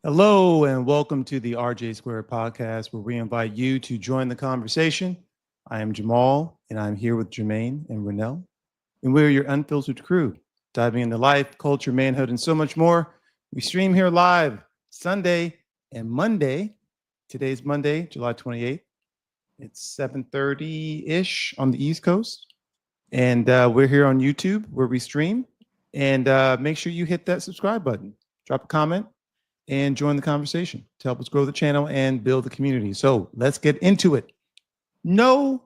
Hello and welcome to the RJ Squared podcast, where we invite you to join the conversation. I am Jamal, and I'm here with Jermaine and Renell, and we're your unfiltered crew, diving into life, culture, manhood, and so much more. We stream here live Sunday and Monday. Today's Monday, July 28th. It's 7:30-ish on the East Coast, and we're here on YouTube where we stream. And make sure you hit that subscribe button, drop a comment, and join the conversation to help us grow the channel and build the community. So let's get into it. No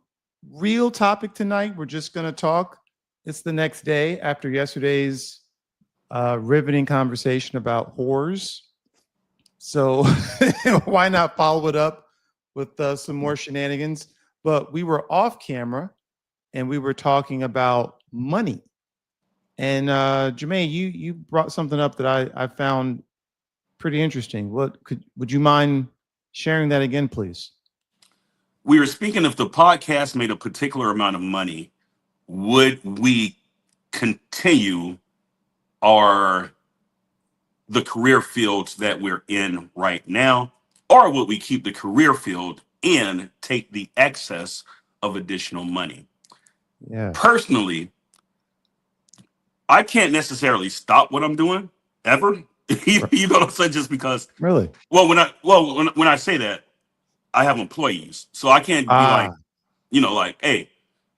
real topic tonight. We're just going to talk. It's the next day after yesterday's riveting conversation about whores. So why not follow it up with some more shenanigans? But we were off camera and we were talking about money. And Jermaine, you brought something up that I found pretty interesting. Would you mind sharing that again, please? We were speaking, if the podcast made a particular amount of money, would we continue the career fields that we're in right now, or would we keep the career field and take the excess of additional money? Yeah. Personally, I can't necessarily stop what I'm doing ever. You know what I'm saying? Just because. Really? Well, when I say that, I have employees, so I can't be like, hey,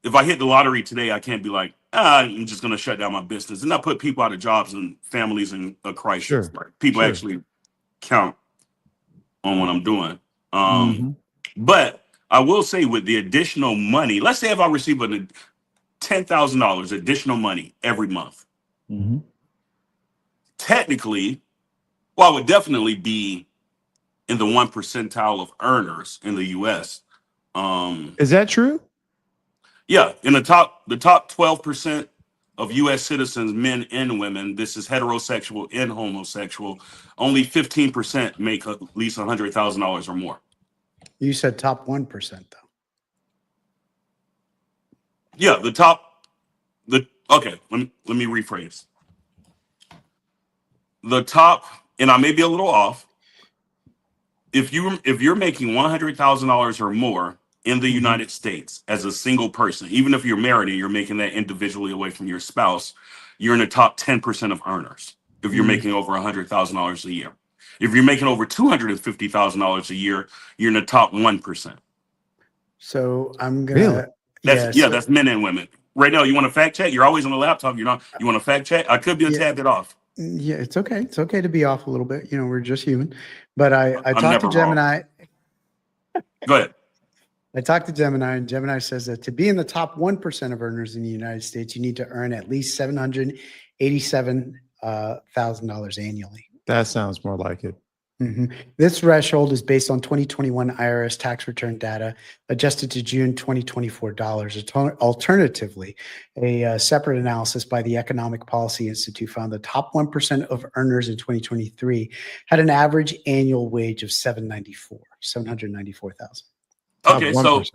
if I hit the lottery today, I can't be like, I'm just gonna shut down my business and not put people out of jobs and families in a crisis. Sure. People actually count on what I'm doing. But I will say, with the additional money, let's say if I receive $10,000 additional money every month. Mm-hmm. Technically, well, I would definitely be in the 1 percentile of earners in the U.S. Is that true? Yeah, in the top 12% of U.S. citizens, men and women, this is heterosexual and homosexual, only 15% make at least $100,000 or more. You said top 1%, though. Yeah, okay, let me rephrase. The top, and I may be a little off, if you're making $100,000 or more in the United States as a single person, even if you're married and you're making that individually away from your spouse, you're in the top 10% of earners. If you're making over $100,000 a year, if you're making over $250,000 a year, you're in the top 1%. So I'm gonna. Really? That's men and women. Right now, you want to fact check? You're always on the laptop. You want to fact check? I could be a tad bit off. Yeah, it's okay. It's okay to be off a little bit. You know, we're just human. But I talked to Gemini. Go ahead. I talked to Gemini, and Gemini says that to be in the top 1% of earners in the United States, you need to earn at least $787,000 annually. That sounds more like it. Mm-hmm. This threshold is based on 2021 IRS tax return data adjusted to June 2024 dollars. Alternatively, a separate analysis by the Economic Policy Institute found the top 1% of earners in 2023 had an average annual wage of $794,000.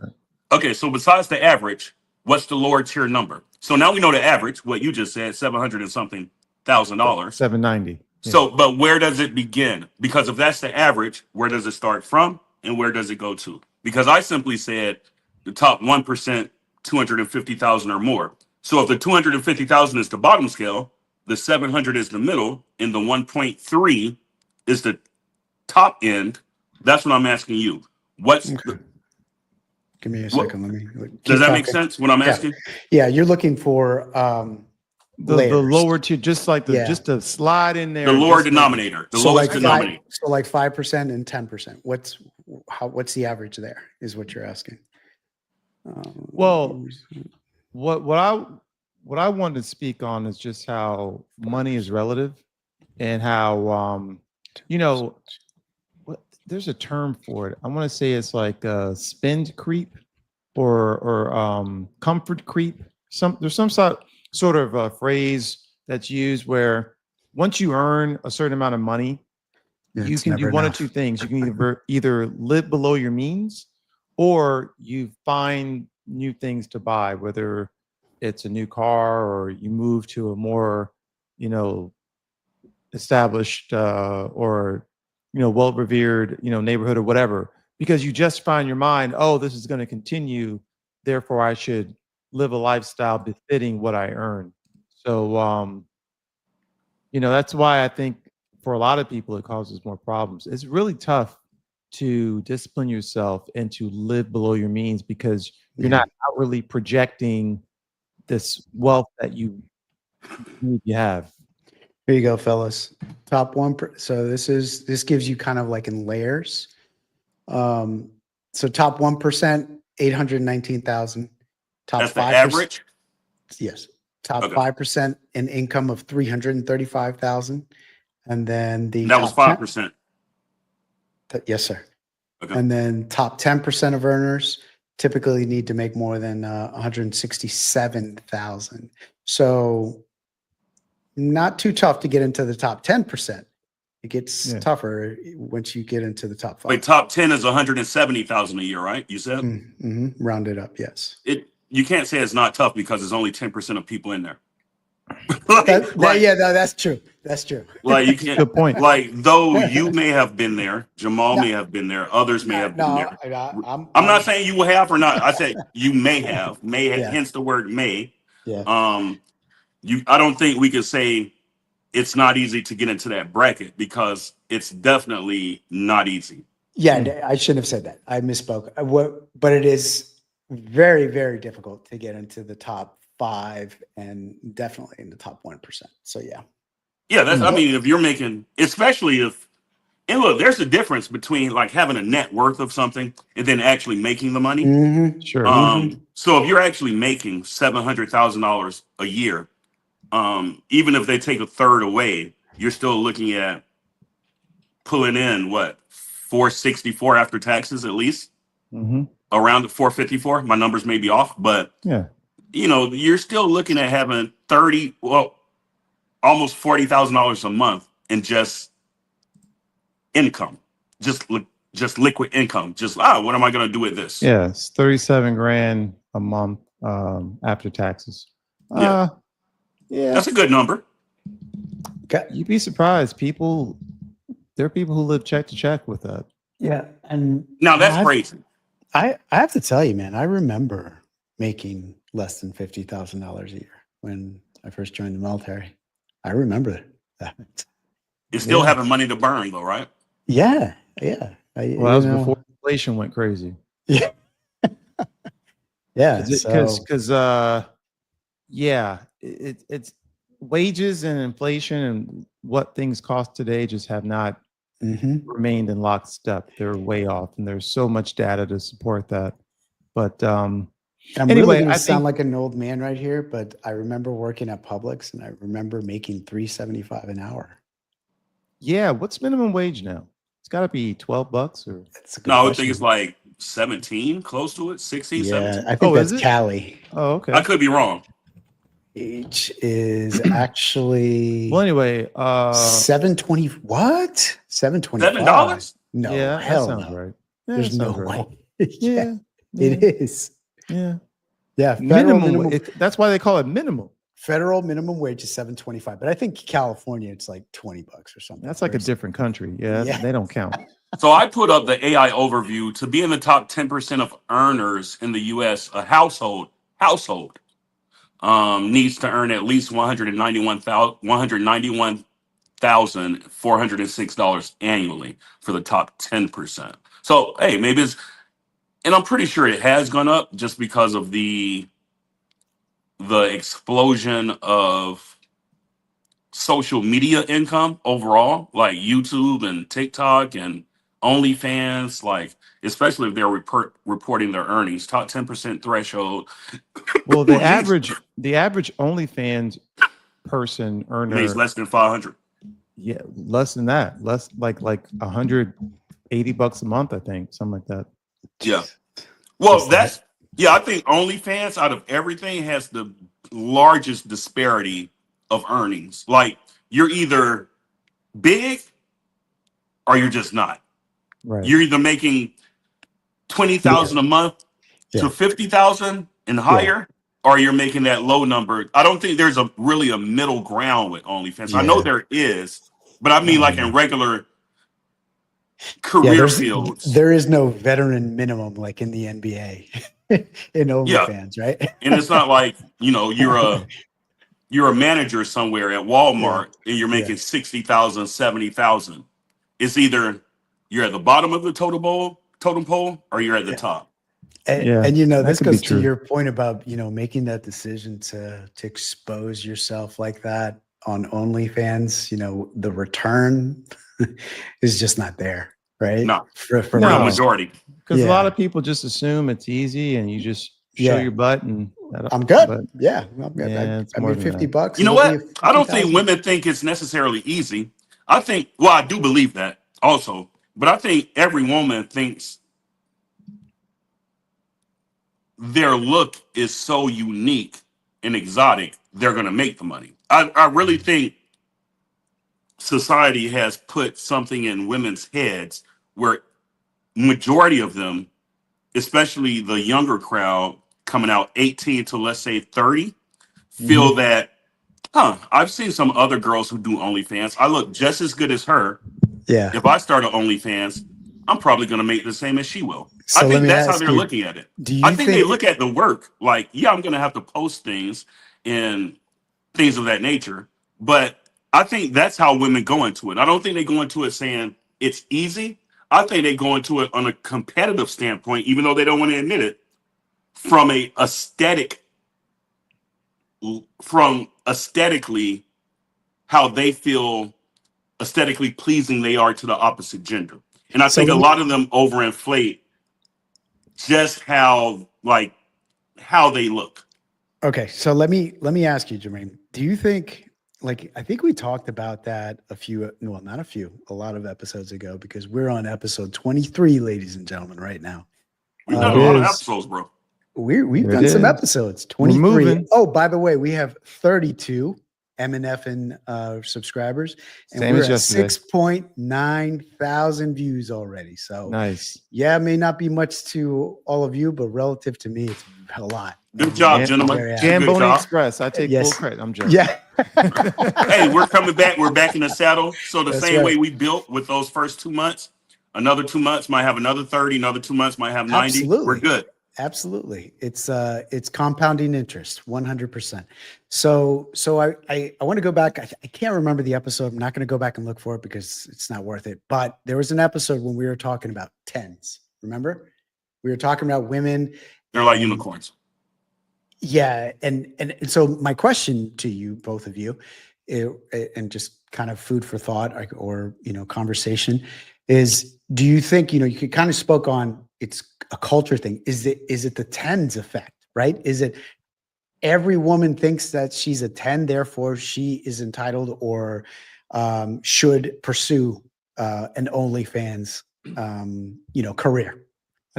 Okay, so besides the average, what's the lower tier number? So now we know the average, what you just said, $700 and something thousand. $790. Yeah. So, but where does it begin? Because if that's the average, where does it start from and where does it go to? Because I simply said the top 1%, 250,000 or more. So if the 250,000 is the bottom scale, the 700 is the middle, and the 1.3 is the top end. That's what I'm asking you. Give me a second. Does that make sense? What I'm asking? Yeah, you're looking for the lower tier, just like just to slide in there. The lower denominator, lowest denominator. So like 5% and 10%. What's the average there? Is what you're asking? Well, what I wanted to speak on is just how money is relative, and how you know, there's a term for it. I want to say it's like spend creep or comfort creep. There's some sort of a phrase that's used where once you earn a certain amount of money, you It's can do never one of enough. two things. You can either live below your means, or you find new things to buy, whether it's a new car or you move to a more, you know, established or well revered neighborhood or whatever, because you just find your mind, oh, this is going to continue, therefore I should live a lifestyle befitting what I earn. So that's why I think for a lot of people it causes more problems. It's really tough to discipline yourself and to live below your means, because you're Yeah. not outwardly projecting this wealth that you have. Here you go, fellas. Top one. So this gives you kind of like in layers. So top 1%, 819,000. Top That's the 5%. average. Yes. Top Okay. 5% in income of 335,000. And then the That was top 5%. 10 yes, sir. Okay. And then top 10% of earners typically need to make more than 167,000. So not too tough to get into the top 10%. It gets tougher once you get into the top 5. Wait, top 10 is 170,000 a year, right? You said Rounded up, yes. You can't say it's not tough because there's only 10% of people in there. That's true. That's true. Like you can't. Good point. Like though you may have been there, Jamal may have been there, others may have been there. I'm not saying you will have or not. I said you may have. Yeah. Hence the word may. Yeah. I don't think we could say it's not easy to get into that bracket, because it's definitely not easy. Yeah, I shouldn't have said that. I misspoke. But it is very, very difficult to get into the top 5 and definitely in the top 1%. So yeah. Yeah, that's. I mean, if you're making, especially if, and look, there's a difference between like having a net worth of something and then actually making the money. Sure. So if you're actually making $700,000 a year, even if they take a third away, you're still looking at pulling in what, 464 after taxes at least, around 454. My numbers may be off, but yeah, you're still looking at having almost $40,000 a month in just income, just liquid income. Just what am I going to do with this? Yeah, it's 37 grand a month after taxes. Yeah, that's a good number. Okay. You'd be surprised. There are people who live check to check with that. Yeah, and now that's crazy. I have to tell you, man, I remember making less than $50,000 a year when I first joined the military. I remember that. You're still having money to burn, though, right? Yeah. Well, that was before inflation went crazy. Yeah. Yeah. Because it's wages and inflation and what things cost today just have not remained in lockstep. They're way off, and there's so much data to support that. But I'm anyway, really going I to sound think, like an old man right here, but I remember working at Publix, and I remember making $3.75 an hour. yeah, what's minimum wage now? It's got to be $12 or. No, I think it's like 17, close to it, 16, yeah, 17. I think that's Cali. Oh, okay. I could be wrong. Age is actually well, anyway, $7.20. What? $7.25? $7? No, yeah, hell that sounds no. right. Yeah, There's that no sounds way. right. Yeah, Yeah, it is. yeah. Yeah, Minimum. That's why they call it minimum. Federal minimum wage is $7.25, but I think California it's like $20 or something. That's like a different country. Yeah, they don't count. So I put up the AI overview. To be in the top 10% of earners in the U.S., a household needs to earn at least $191,406 annually for the top 10%. So hey, maybe it's, and I'm pretty sure it has gone up just because of the explosion of social media income overall, like YouTube and TikTok and OnlyFans, like especially if they're reporting their earnings, top 10% threshold. Well, the average OnlyFans person earner makes less than 500. Yeah, less than that. Less like $180 a month, I think, something like that. Yeah. Jeez. Well, Just that. that's yeah. I think OnlyFans out of everything has the largest disparity of earnings. Like you're either big or you're just not. Right. You're either making Yeah. 20,000 a month to Yeah. 50,000 and Yeah. higher, or you're making that low number. I don't think there's a really a middle ground with OnlyFans. I know Yeah. there is, but I mean like in regular Yeah. career fields. There is no veteran minimum like in the NBA in Yeah. OnlyFans, right? And it's not like, you're a manager somewhere at Yeah. Walmart and you're Yeah. making 60,000, 70,000. It's either you're at the bottom of the totem pole or you're at the Yeah. top. Yeah, And that this could be goes to true. your point about, making that decision to expose yourself like that on OnlyFans, the return is just not there, right? No, For for the No. most, majority. Because a lot yeah. of people just assume it's easy and you just show Yeah. your butt and I'm good. But Yeah. I'm good. yeah, it's I more mean, than $50 that. You know it'll be what? I don't think 50,000. women think it's necessarily easy. I do believe that also, but I think every woman thinks their look is so unique and exotic, they're going to make the money. I really think society has put something in women's heads where majority of them, especially the younger crowd coming out 18 to let's say 30, feel that, I've seen some other girls who do OnlyFans. I look just as good as her. Yeah. If I start an OnlyFans, I'm probably going to make the same as she will. So I let think me that's how ask they're you, looking at it. do I you think they think, look at the work like, yeah, I'm going to have to post things and things of that nature. But I think that's how women go into it. I don't think they go into it saying it's easy. I think they go into it on a competitive standpoint, even though they don't want to admit it, from a aesthetic, from aesthetically how they feel aesthetically pleasing they are to the opposite gender. And I so think a let me, lot of them overinflate just how they look. okay. So let me ask you, Jermaine, do you think, like, I think we talked about that not a few, a lot of episodes ago, because we're on episode 23, ladies and gentlemen, right now. We've There done it a lot of is. episodes, bro. We've There it done some is. episodes, We're 23. moving. Oh, by the way, we have 32 M&F subscribers, and Same we're as at yesterday. 6.9 thousand views already. So Nice. yeah, it may not be much to all of you, but relative to me, it's a lot. Good And job, I'm gentlemen. very happy. Good Jamboni job. Express. I take full Yes. credit. I'm joking. Yeah. Hey, we're coming back. We're back in the saddle. So the That's same way right. we built with those first 2 months, another 2 months might have another 30, another 2 months might have 90. We're Absolutely. good. Absolutely. It's compounding interest, 100%. So I want to go back. I can't remember the episode. I'm not going to go back and look for it because it's not worth it. But there was an episode when we were talking about tens. Remember? We were talking about women. They're like and- unicorns. Yeah, and so my question to you, both of you, and just kind of food for thought or conversation, is: do you think you could kind of spoke on it's a culture thing? Is it the tens effect, right? Is it every woman thinks that she's a 10, therefore she is entitled or should pursue an OnlyFans career?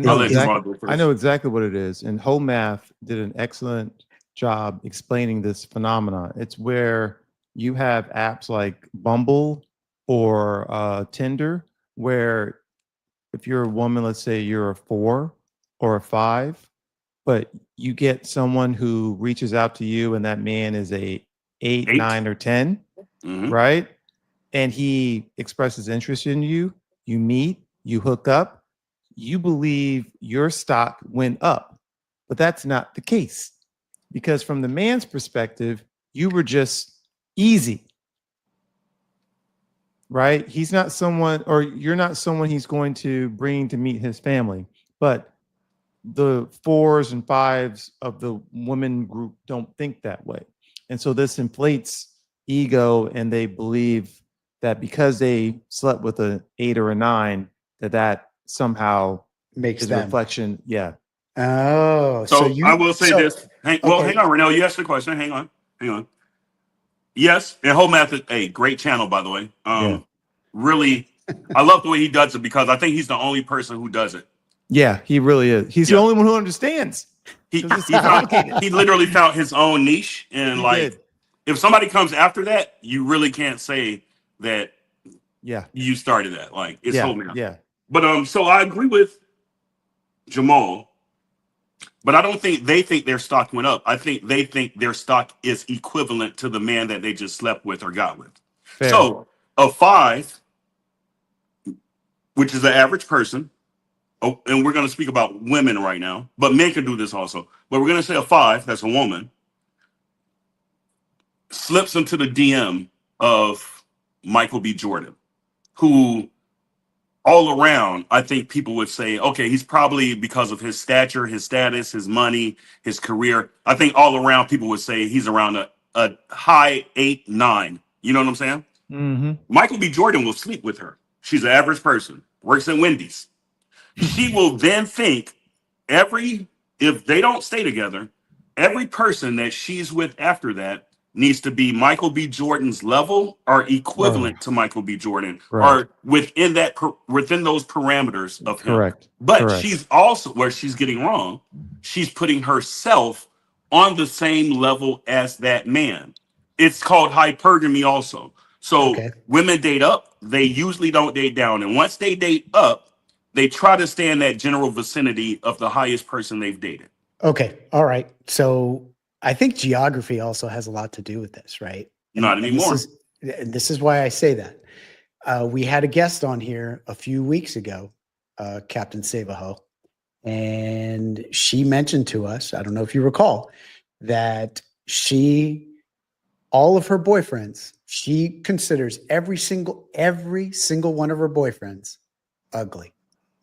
I'll let Is- Jamal go first. I know exactly what it is. And Whole Math did an excellent job explaining this phenomena. It's where you have apps like Bumble or Tinder, where if you're a woman, let's say you're a 4 or a 5, but you get someone who reaches out to you and that man is a 8, 8. 9, or 10, Mhm. right? And he expresses interest in you, you meet, you hook up, you believe your stock went up. But that's not the case, because from the man's perspective, you were just easy, right? He's not someone, or you're not someone he's going to bring to meet his family. But the 4s and 5s of the women group don't think that way. And so this inflates ego, and they believe that because they slept with an 8 or a 9, that somehow makes is a them. reflection. Yeah. Oh, So I will say this. okay. Hang on, Renell. You asked the question. Hang on. Yes, and whole math is a great channel, by the way. Yeah. Really, I love the way he does it because I think he's the only person who does it. Yeah, he really is. He's the Yeah. only one who understands. He 'Cause it's he found complicated. he literally found his own niche, and He like did. if somebody comes after that, you really can't say that Yeah. you started that. Like it's Yeah. whole math. Yeah. But so I agree with Jamal. But I don't think they think their stock went up. I think they think their stock is equivalent to the man that they just slept with or got with. Fair. So a 5, which is the average person, oh, and we're going to speak about women right now, but men can do this also. But we're going to say a 5, that's a woman, slips into the DM of Michael B. Jordan, who all around, I think people would say, okay, he's probably because of his stature, his status, his money, his career. I think all around people would say he's around a high 8, 9. You know what I'm saying? Mm-hmm. Michael B. Jordan will sleep with her. She's an average person, works at Wendy's. She will then think if they don't stay together, every person that she's with after that needs to be Michael B. Jordan's level or equivalent to Michael B. Jordan, Right. or within those parameters of him. Correct. But Correct. she's also, where she's getting wrong, she's putting herself on the same level as that man. It's called hypergamy also. So Okay. women date up, they usually don't date down. And once they date up, they try to stay in that general vicinity of the highest person they've dated. Okay. All right. So I think geography also has a lot to do with this, right? Not anymore. This is why I say that. We had a guest on here a few weeks ago, Captain Savaho, and she mentioned to us, I don't know if you recall, that all of her boyfriends, she considers every single one of her boyfriends ugly.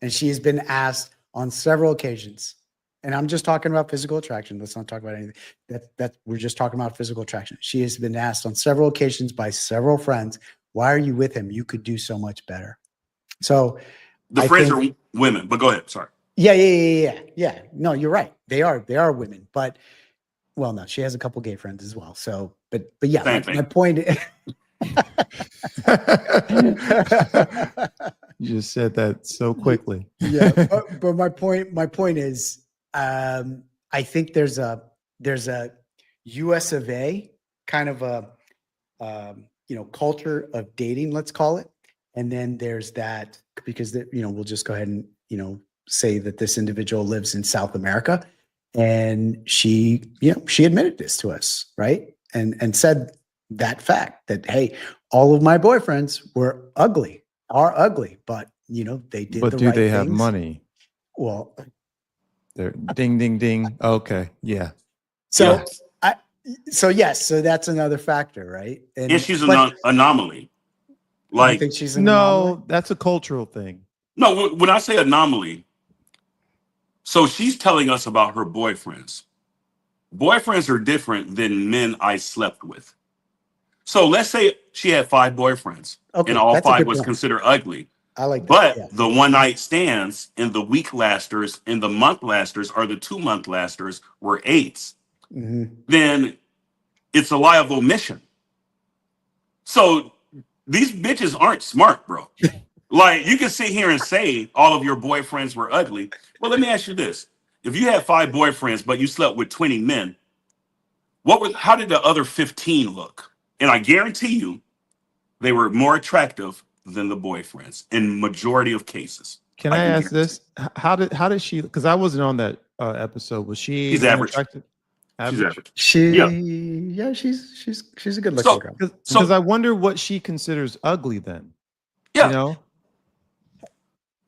And she has been asked on several occasions, and I'm just talking about physical attraction. Let's not talk about anything. That we're just talking about physical attraction. She has been asked on several occasions by several friends, why are you with him? You could do so much better. So the friends are women, but go ahead. Sorry. Yeah. No, you're right. They are women, but well, no, she has a couple gay friends as well. So, but yeah, my point is, you just said that so quickly. Yeah, but my point is, I think there's a US of A kind of a culture of dating, let's call it, and then there's that because we'll just go ahead and say that this individual lives in South America, and she admitted this to us, right, and said that fact that, hey, all of my boyfriends are ugly, but they did. But the do right they things. have money? Well, they're ding, ding, ding. Okay, yeah. So yes, so that's another factor, right? And she's an anomaly. Like, you think she's an anomaly? That's a cultural thing. No, when I say anomaly, so she's telling us about her boyfriends. Boyfriends are different than men I slept with. So let's say she had 5 boyfriends, and all 5 was considered ugly. I like that. But the one night stands and the week lasters and the month lasters or the 2-month lasters were 8s. Mm-hmm. Then it's a liable mission. So these bitches aren't smart, bro. Like, you can sit here and say all of your boyfriends were ugly. Well, let me ask you this. If you had 5 boyfriends, but you slept with 20 men, how did the other 15 look? And I guarantee you they were more attractive than the boyfriends in majority of cases. Can I ask this? How did she, because I wasn't on that episode, was she She's average? Average? She's a good looking girl. Because I wonder what she considers ugly then. Yeah.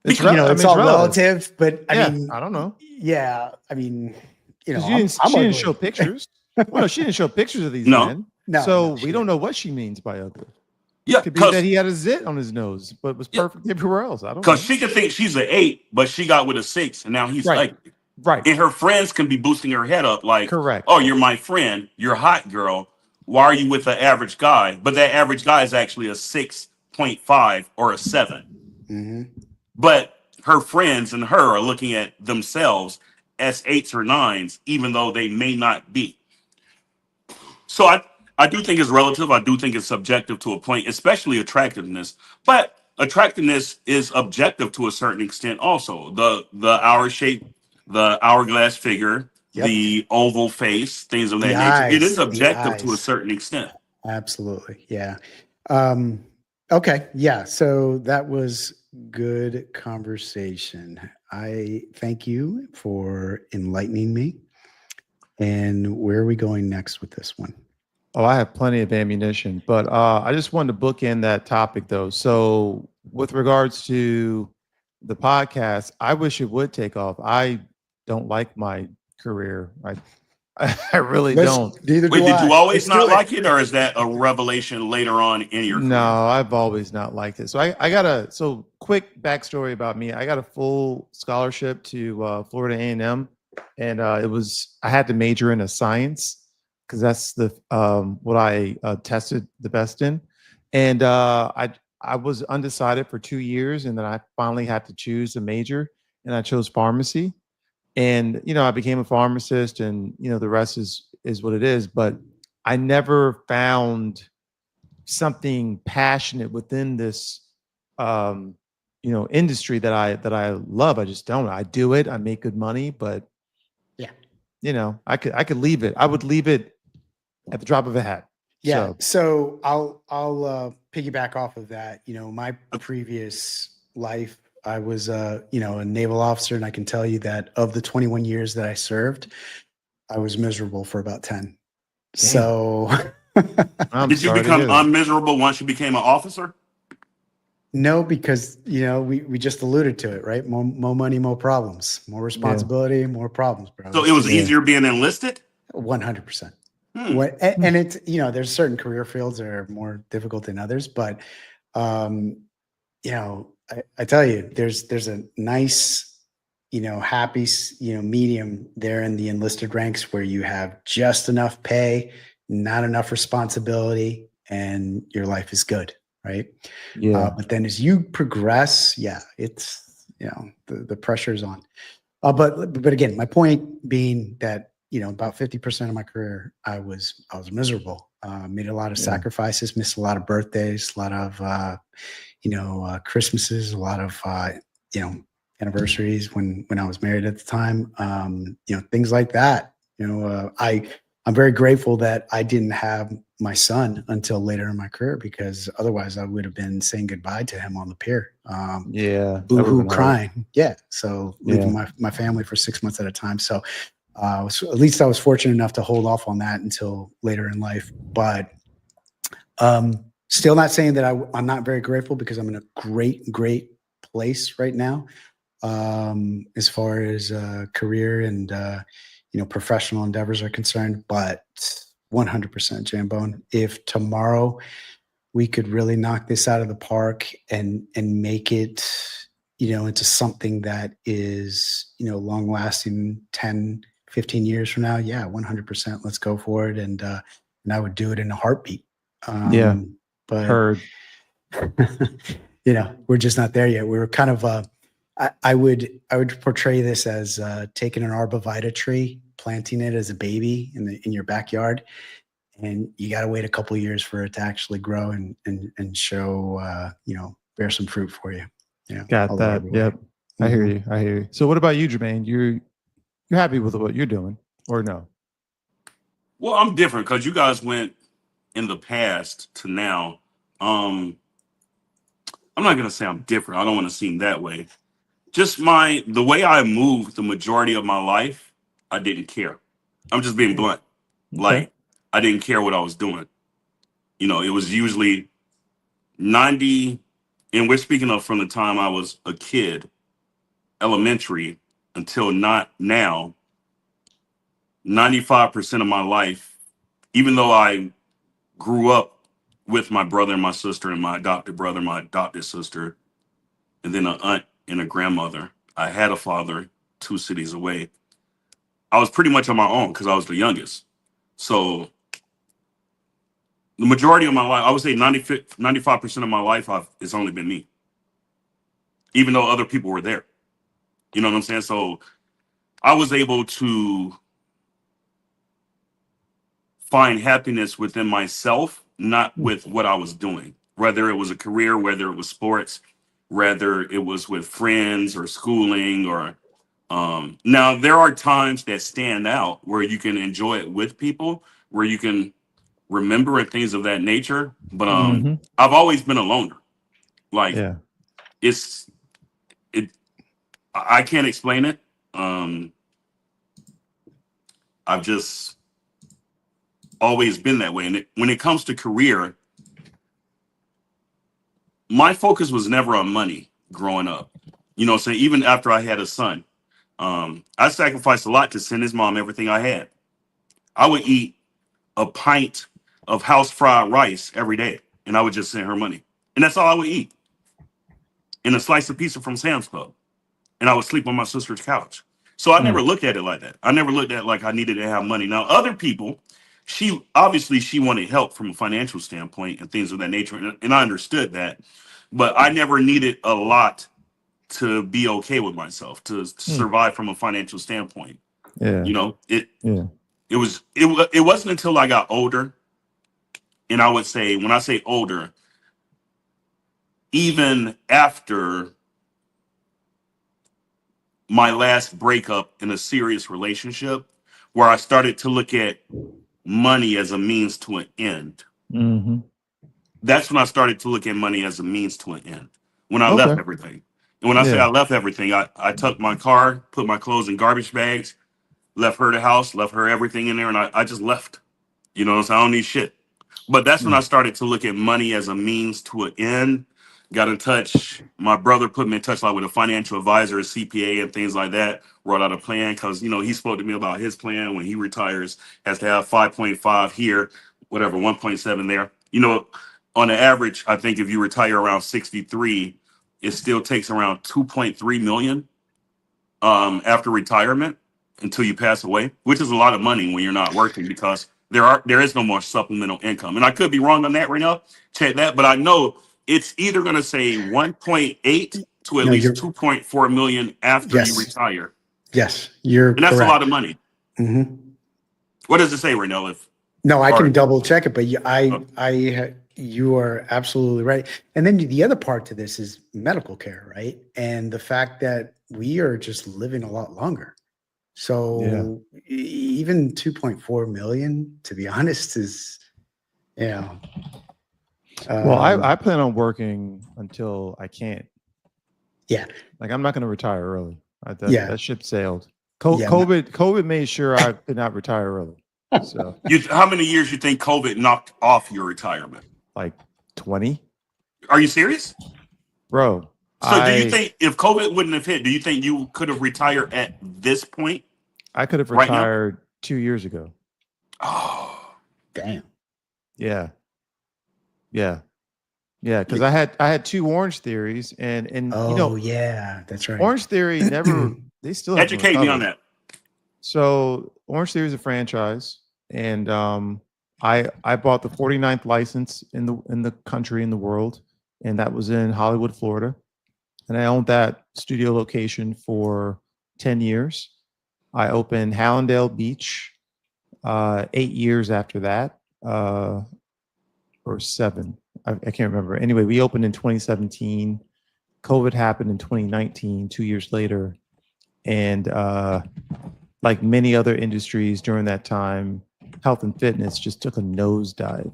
It's all relative, but I mean, I don't know. Yeah, I mean, she didn't show pictures. Well, she didn't show pictures of these men. So we don't know what she means by ugly. Yeah, it could be that he had a zit on his nose, but was perfect everywhere else. I don't know. Because she could think she's an 8, but she got with a 6, and now he's ugly. Right. And her friends can be boosting her head up like, correct. Oh, you're my friend. You're a hot girl. Why are you with an average guy? But that average guy is actually a 6.5 or a 7. Mm-hmm. But her friends and her are looking at themselves as 8s or 9s, even though they may not be. So I do think it's relative. I do think it's subjective to a point, especially attractiveness. But attractiveness is objective to a certain extent also. The hour shape, the hourglass figure, Yep. the oval face, things of The that nature. It is eyes, the objective to a eyes. certain extent. Absolutely. Yeah. Um, okay. Yeah. So that was good conversation. I thank you for enlightening me. And where are we going next with this one? Oh, I have plenty of ammunition, but I just wanted to bookend that topic though. So, with regards to the podcast, I wish it would take off. I don't like my career. I really don't. Neither Wait, do did you I. always Let's do not it. like it, or is that a revelation later on in your No, career? I've always not liked it. So I got so quick backstory about me. I got a full scholarship to Florida A&M, and I had to major in a science because that's the what I tested the best in, and I was undecided for 2 years, and then I finally had to choose a major, and I chose pharmacy, and I became a pharmacist, and the rest is what it is. But I never found something passionate within this industry that I love. I just don't. I do it, I make good money, but Yeah. I could leave it. I would leave it at the drop of a hat. Yeah. So So I'll piggyback off of that. My previous life, I was a naval officer, and I can tell you that of the 21 years that I served, I was miserable for about 10. damn, So I'm Did you sorry to become hear that. unmiserable once you became an officer? no, because we just alluded to it, right? More money, more problems, more Yeah. responsibility, more problems, bro. So It's it was just Yeah. easier being enlisted? 100%. Hmm. And it's there's certain career fields that are more difficult than others, but um, I tell you, there's a nice, happy, medium there in the enlisted ranks where you have just enough pay, not enough responsibility, and your life is good, right? Yeah. But then as you progress, yeah, it's the pressure's on. But again, my point being that about 50% of my career, I was miserable. Made a lot of Yeah. sacrifices, missed a lot of birthdays, a lot of Christmases, a lot of anniversaries when I was married at the time. Things like that. I'm very grateful that I didn't have my son until later in my career, because otherwise I would have been saying goodbye to him on the pier. Yeah. That would have Boo-hoo been hard. crying. Yeah. So Yeah. leaving my family for 6 months at a time. So at least I was fortunate enough to hold off on that until later in life. But still not saying that I'm not very grateful, because I'm in a great place right now, as far as career and professional endeavors are concerned. But 100% Jambone, if tomorrow we could really knock this out of the park and make it into something that is long lasting, 10-15 years from now, yeah, 100%, let's go for it. And I would do it in a heartbeat. Yeah. But Heard. we're just not there yet. We're kind of I would portray this as taking an arborvitae tree, planting it as a baby in your backyard, and you got to wait a couple of years for it to actually grow and show bear some fruit for you. Got all the hard that. way. Yep. I hear Mhm. you. I hear you. So what about you, Jermaine? You're happy with what you're doing, or no? Well, I'm different because you guys went in the past to now. I'm not gonna say I'm different. I don't want to seem that way. Just the way I moved the majority of my life, I didn't care. I'm just being blunt. Okay. Like, I didn't care what I was doing. It was usually 90, and we're speaking of from the time I was a kid, elementary, until not now, 95% of my life, even though I grew up with my brother and my sister and my adopted brother, my adopted sister, and then an aunt and a grandmother. I had a father 2 cities away. I was pretty much on my own because I was the youngest. So the majority of my life, I would say 95% of my life, it's only been me, even though other people were there. You know what I'm saying? So I was able to find happiness within myself, not with what I was doing, whether it was a career, whether it was sports, whether it was with friends or schooling or now there are times that stand out where you can enjoy it with people, where you can remember and things of that nature. But Hmm. I've always been a loner. Like Yeah. it's it I can't explain it. I've just always been that way. And when it comes to career, my focus was never on money growing up. You know, so even after I had a son, I sacrificed a lot to send his mom everything I had. I would eat a pint of house fried rice every day, and I would just send her money. And that's all I would eat. And a slice of pizza from Sam's Club. And I would sleep on my sister's couch. So I never Mm. looked at it like that. I never looked at it like I needed to have money. Now, other people, she wanted help from a financial standpoint and things of that nature. And I understood that. But I never needed a lot to be okay with myself, to Mm. survive from a financial standpoint. Yeah. You know, Yeah. it wasn't until I got older, and I would say, when I say older, even after my last breakup in a serious relationship, where I started to look at money as a means to an end. Hmm. That's when I started to look at money as a means to an end. When I Okay. left everything. And when I say Yeah. I left everything, I took my car, put my clothes in garbage bags, left her the house, left her everything in there, and I just left. You know, so I don't need shit. But that's when I Mm. started to look at money as a means to an end. Got in touch. My brother put me in touch like with a financial advisor, a CPA, and things like that. Wrote out a plan because he spoke to me about his plan when he retires, has to have 5.5 here, whatever, 1.7 there. On the average, I think if you retire around 63, it still takes around 2.3 million after retirement until you pass away, which is a lot of money when you're not working because there is no more supplemental income. And I could be wrong on that right now. Check that, but I know it's either going to say 1.8 to at No, least you're 2.4 million after you yes, retire, yes, you're and that's a lot of correct. money. Hmm. What does it say right now? If No, I or can double check it, but uh, you are absolutely right. And then the other part to this is medical care, right? And the fact that we are just living a lot longer. Yeah. So even 2.4 million, to be honest, is, you know, Well, um, I plan on working until I can't. yeah, Like, I'm not going to retire early. yeah, That ship sailed. yeah. No, COVID made sure I could not retire early. So, how many years you think COVID knocked off your retirement? like 20, Are you serious? bro. So do you I think if COVID wouldn't have hit, do you think you could have retired at this point I could have right now? retired 2 years ago. Oh, damn. Yeah. Yeah. Yeah. Because I had two Orange Theories, and Oh, yeah, that's right. Orange Theory never. They still haven't educate me on recovered. that. So Orange Theory is a franchise, and I bought the 49th license in the country, in the world, and that was in Hollywood, Florida, and I owned that studio location for 10 years. I opened Hallandale Beach 8 years after that, or seven. I can't remember. Anyway, we opened in 2017. COVID happened in 2019, 2 years later, and like many other industries during that time, health and fitness just took a nosedive.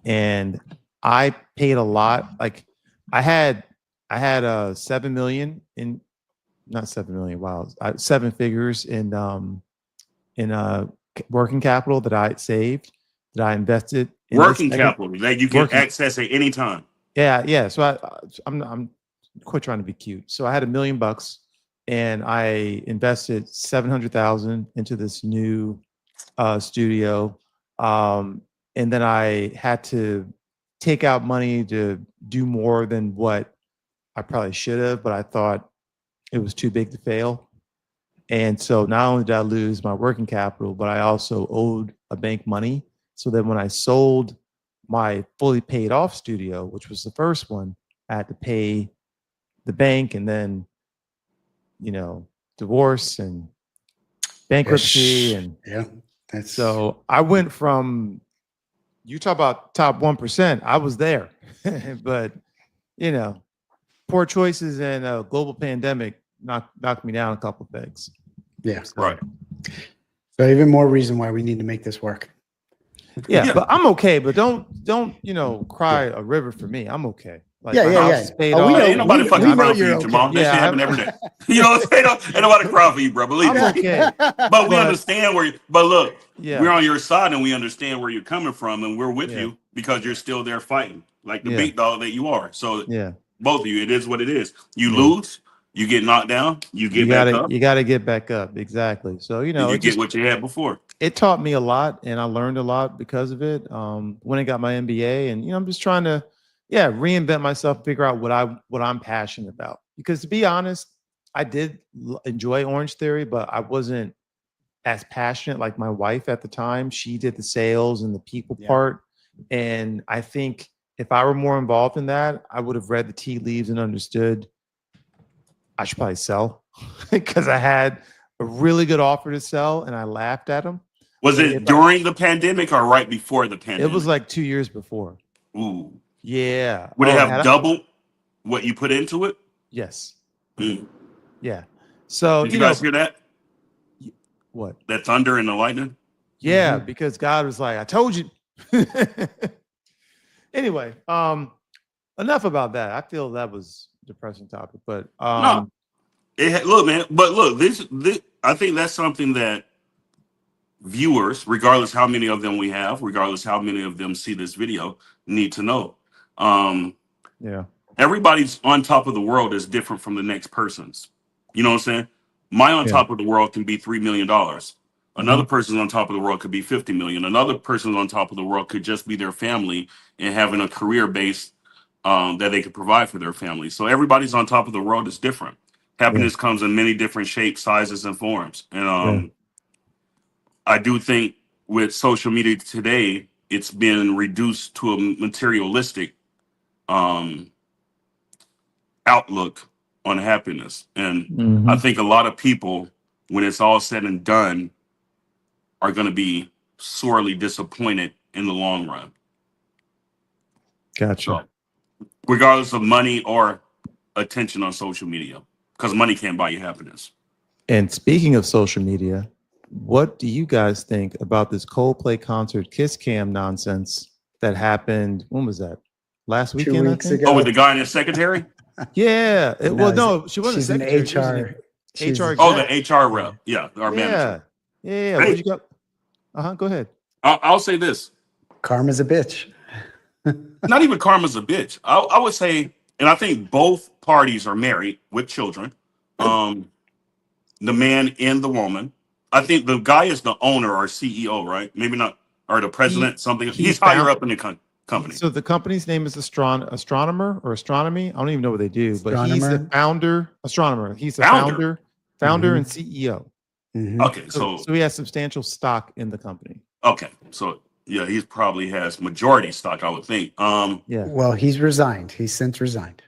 And I paid a lot. Like I had I had 7 million in, not 7 million, wow, seven figures in working capital that I saved, that I invested in this Working capital that you can working. access at any time. Yeah. So I'm quit trying to be cute. So I had $1 million, and I invested 700,000 into this new studio, and then I had to take out money to do more than what I probably should have, but I thought it was too big to fail. And so not only did I lose my working capital, but I also owed a bank money. So then when I sold my fully paid off studio, which was the first one, I had to pay the bank, and then, divorce and bankruptcy Yes. and Yeah. That's So I went from, you talk about top 1%, I was there. But, you know, poor choices and a global pandemic knocked me down a couple things. yeah. So, Right. So even more reason why we need to make this work. yeah, Yeah. but I'm okay. But don't cry a river for me. I'm okay. Like Yeah, my yeah, house yeah. is paid Oh, we off. know- Ain't nobody we fucking know crying for you're you, Jamal. okay. That Yeah, shit happen every day. You know what I'm saying? Ain't nobody crying for you, bro. Believe I'm me. okay. But we But understand where you, but look, yeah, we're on your side and we understand where you're coming from and we're with yeah, you because you're still there fighting like the yeah, big dog that you are. So yeah, both of you, it is what it is. You yeah. lose, you get knocked down, you You get back gotta up, you gotta get back up. Exactly. So and you it get just what you had before. it taught me a lot, and I learned a lot because of it. When I got my MBA, and I'm just trying to, yeah, reinvent myself, figure out what I'm passionate about. Because to be honest, I did enjoy Orange Theory, but I wasn't as passionate like my wife at the time. She did the sales and the people Yeah. part, and I think if I were more involved in that, I would have read the tea leaves and understood I should probably sell because I had a really good offer to sell, and I laughed at them. Was But it if I, during the pandemic or right before the it was pandemic? like 2 years before. Ooh. Yeah. Would it Oh, have doubled what you put into it? yes. Mm. Yeah. So, Did you guys hear that? what? That thunder and the lightning? Yeah, because God was like, I told you. Anyway, enough about that. I feel that was a depressing topic, but No. Look, man, but look, this I think that's something that viewers, regardless how many of them we have, regardless how many of them see this video, need to know. Um, yeah. Everybody's on top of the world is different from the next person's. You know what I'm saying? My on Yeah. top of the world can be $3 million. Another Mhm. person's on top of the world could be 50 million. Another person's on top of the world could just be their family and having a career base that they could provide for their family. So everybody's on top of the world is different. Happiness comes in many different shapes, sizes, and forms. And Yeah. I do think with social media today, it's been reduced to a materialistic um, outlook on happiness. And I Mhm. think a lot of people, when it's all said and done, are going to be sorely disappointed in the long run. Gotcha. So, regardless of money or attention on social media, because money can't buy you happiness. And speaking of social media, what do you guys think about this Coldplay concert Kiss Cam nonsense that happened? When was that? Last 2 weekend, I weeks think. ago. Oh, with the guy and his secretary? Yeah. No, No, she wasn't a she's an secretary. She was an HR. She's HR Oh, exec. the HR rep. Yeah, our manager. Yeah. Hey. What you got? Go ahead. I'll say this. Karma's a bitch. Not even karma's a bitch. I would say, and I think both parties are married with children. The man and the woman. I think the guy is the owner or CEO, right? Maybe not, or the president, something. He He's higher found up in the company. So the company's name is Astronomer or Astronomy. I don't even know what they do, but he's the Astronomer. founder, Astronomer. He's the Founder. founder Mhm. and CEO. Mhm. Okay, So he has substantial stock in the company. okay, so yeah, he probably has majority stock, I would think. Yeah. Well, he's resigned. He's since resigned.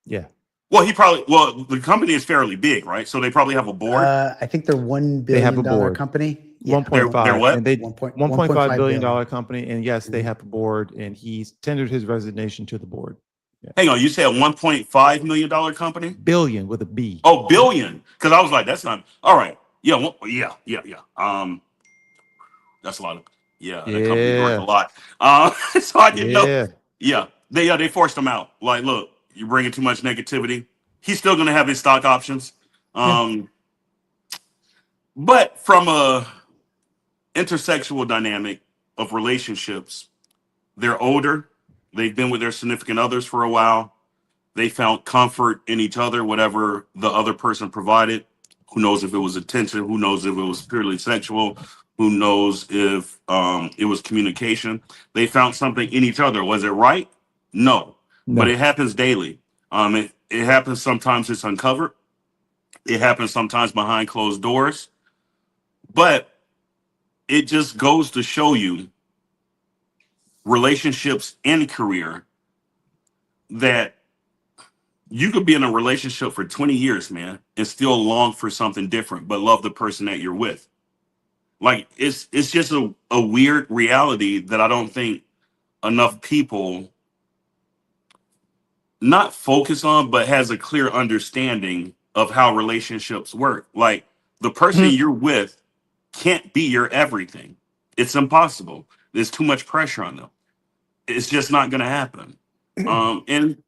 Yeah. Well, the company is fairly big, right? So they probably have a board. I think they're $1 They have a billion board. company. Yeah. 1.5. They're what? And they 1.5 billion billion. company. And yes, they have a board, and he's tendered his resignation to the board. Hang on, you said $1.5 million company? Billion with a B. Oh, billion. Because I was like, that's not all right. Yeah, yeah. That's a lot of that company's worth a Yeah. lot. So I didn't know. Yeah. Yeah, they forced him out. Like, look, you're bringing too much negativity. He's still gonna have his stock options. But from a intersexual dynamic of relationships, they're older. They've been with their significant others for a while. They found comfort in each other, whatever the other person provided. Who knows if it was attention? Who knows if it was purely sexual? Who knows if it was communication? They found something in each other. Was it right? No, but No. it happens daily. It happens sometimes. It's uncovered. It happens sometimes behind closed doors. But it just goes to show you relationships and career that you could be in a relationship for 20 years, man, and still long for something different, but love the person that you're with. Like it's just a weird reality that I don't think enough people not focus on, but has a clear understanding of how relationships work. Like the person you're with can't be your everything. It's impossible. There's too much pressure on them. It's just not going to happen. And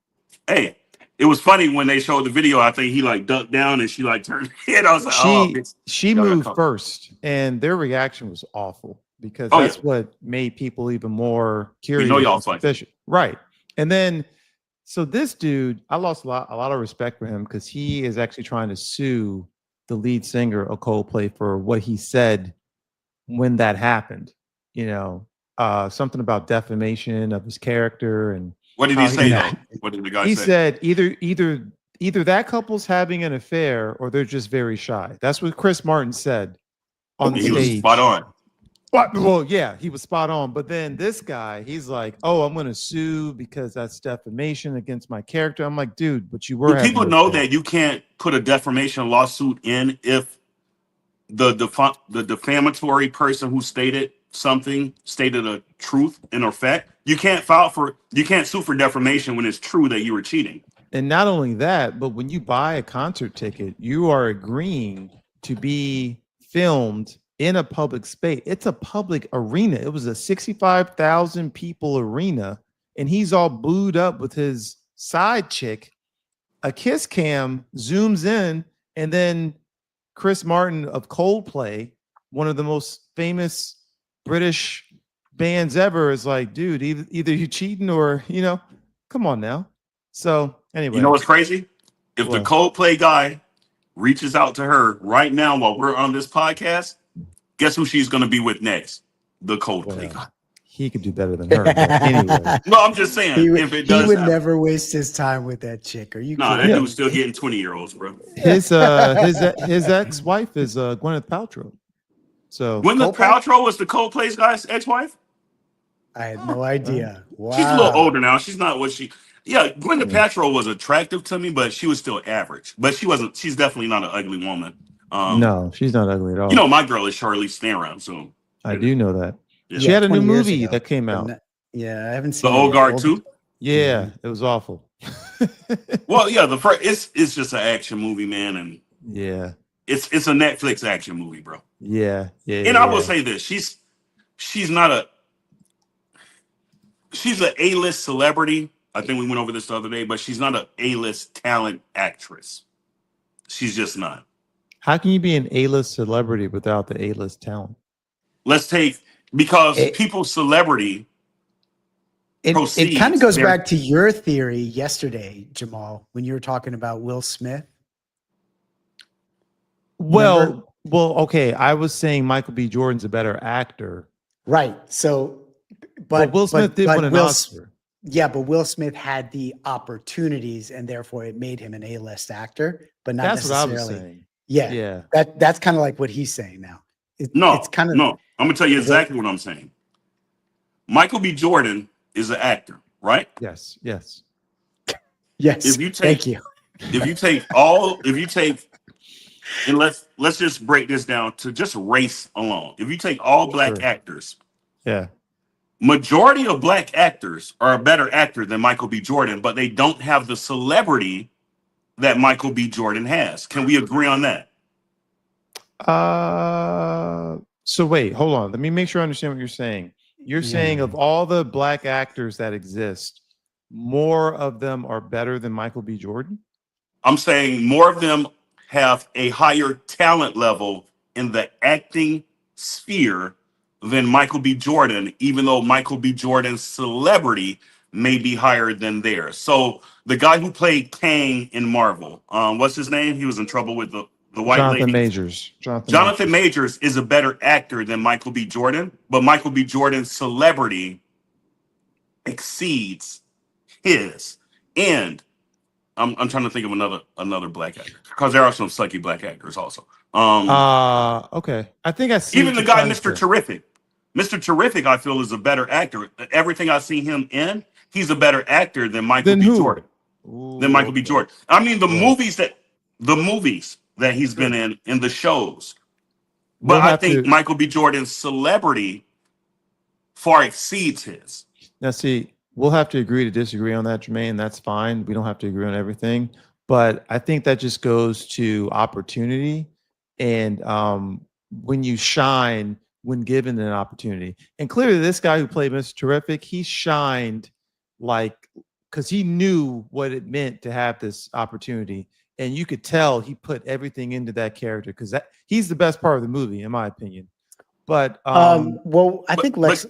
hey, it was funny when they showed the video. I think he like ducked down and she like turned her head. I was like, oh, bitch. She Y'all got moved caught. first, and their reaction was awful because Oh, that's yeah. what made people even more We curious. know y'all and fucking. suspicious. Right. And then, so this dude, I lost a lot of respect for him because he is actually trying to sue the lead singer of Coldplay for what he said when that happened. You know, something about defamation of his character and What did how he say No. though? What did the guy he say? said either that couple's having an affair or they're just very shy. That's what Chris Martin said on And the he was stage. spot on. Well, yeah, he was spot on. But then this guy, he's like, "Oh, I'm going to sue because that's defamation against my character." I'm like, "Dude, but you were Do having people an know affair." that you can't put a defamation lawsuit in if the defamatory person who stated something stated a truth in effect? You can't sue for defamation when it's true that you were cheating. And not only that, but when you buy a concert ticket, you are agreeing to be filmed in a public space. It's a public arena. It was a 65,000 people arena, and he's all booed up with his side chick. A kiss cam zooms in, and then Chris Martin of Coldplay, one of the most famous British bands ever, is like, dude, either you cheating or, come on now. So anyway, You know what's crazy? If the what? Coldplay guy reaches out to her right now while we're on this podcast, guess who she's going to be with next? The Coldplay guy. Well, he could do better than her. But anyway, No, I'm just saying, He would, if it he does would happen. never waste his time with that chick. Are you Nah, kidding that Yeah. dude's me? still getting 20-year-olds, bro. his ex-wife is Gwyneth Paltrow. So Gwyneth Coldplay? Paltrow was the Coldplay's guy's ex-wife? I had no idea. Wow. She's a little older now. She's not what she. Yeah, Gwyneth Yeah. Paltrow was attractive to me, but she was still average. But she wasn't. She's definitely not an ugly woman. No, she's not ugly at all. You know, my girl is Charlize Theron. So I do know that. yeah. She had a new 20 years movie ago, that came but out. yeah, I haven't The seen it Old yet. Guard too. Yeah, it was awful. Well, yeah, the first it's just an action movie, man, and Yeah, it's a Netflix action movie, bro. yeah. And I will say this: she's not a she's an A-list celebrity. I think we went over this the other day, but she's not an A-list talent actress. She's just not. How can you be an A-list celebrity without the A-list talent? Let's take because It- people's celebrity. It kind proceeds of goes there. back to your theory yesterday, Jamal, when you were talking about Will Smith. Remember? Well, okay. I was saying Michael B. Jordan's a better actor, Right. So, but Will Smith did win an Oscar. Yeah, but Will Smith had the opportunities, and therefore it made him an A-list actor, but not That's what I necessarily. was saying. Yeah, Yeah. that's kind of like what he's saying now. No, it's kind of no. I'm gonna tell you exactly what I'm saying. Michael B. Jordan is an actor, right? Yes. Yes. yes. If you Thank take you. and let's just break this down to just race alone. If you take all black Sure. actors, Yeah. majority of black actors are a better actor than Michael B. Jordan, but they don't have the celebrity that Michael B. Jordan has. Can we agree on that? So wait, hold on. Let me make sure I understand what you're saying. You're saying of all the black actors that exist, more of them are better than Michael B. Jordan? I'm saying more of them have a higher talent level in the acting sphere than Michael B. Jordan, even though Michael B. Jordan's celebrity may be higher than theirs. So the guy who played Kang in Marvel, what's his name? He was in trouble with the white Jonathan lady. Majors. Jonathan Majors is a better actor than Michael B. Jordan, but Michael B. Jordan's celebrity exceeds his. And I'm trying to think of another black actor because there are some sucky black actors also. Okay. I think I see Even what the you're guy, trying to Mr. say. Terrific. Mr. Terrific, I feel, is a better actor. Everything I've seen him in, he's a better actor than Michael Then B. who? Jordan. Than Michael B. Okay. Jordan. I mean, the Right. movies that he's been in the shows. we'll But I have think to Michael B. Jordan's celebrity far exceeds his. now see. We'll have to agree to disagree on that, Jermaine. That's fine. We don't have to agree on everything, but I think that just goes to opportunity and when you shine when given an opportunity. And clearly, this guy who played Mr. Terrific, he shined like because he knew what it meant to have this opportunity, and you could tell he put everything into that character because that he's the best part of the movie, in my opinion. But Well, I think but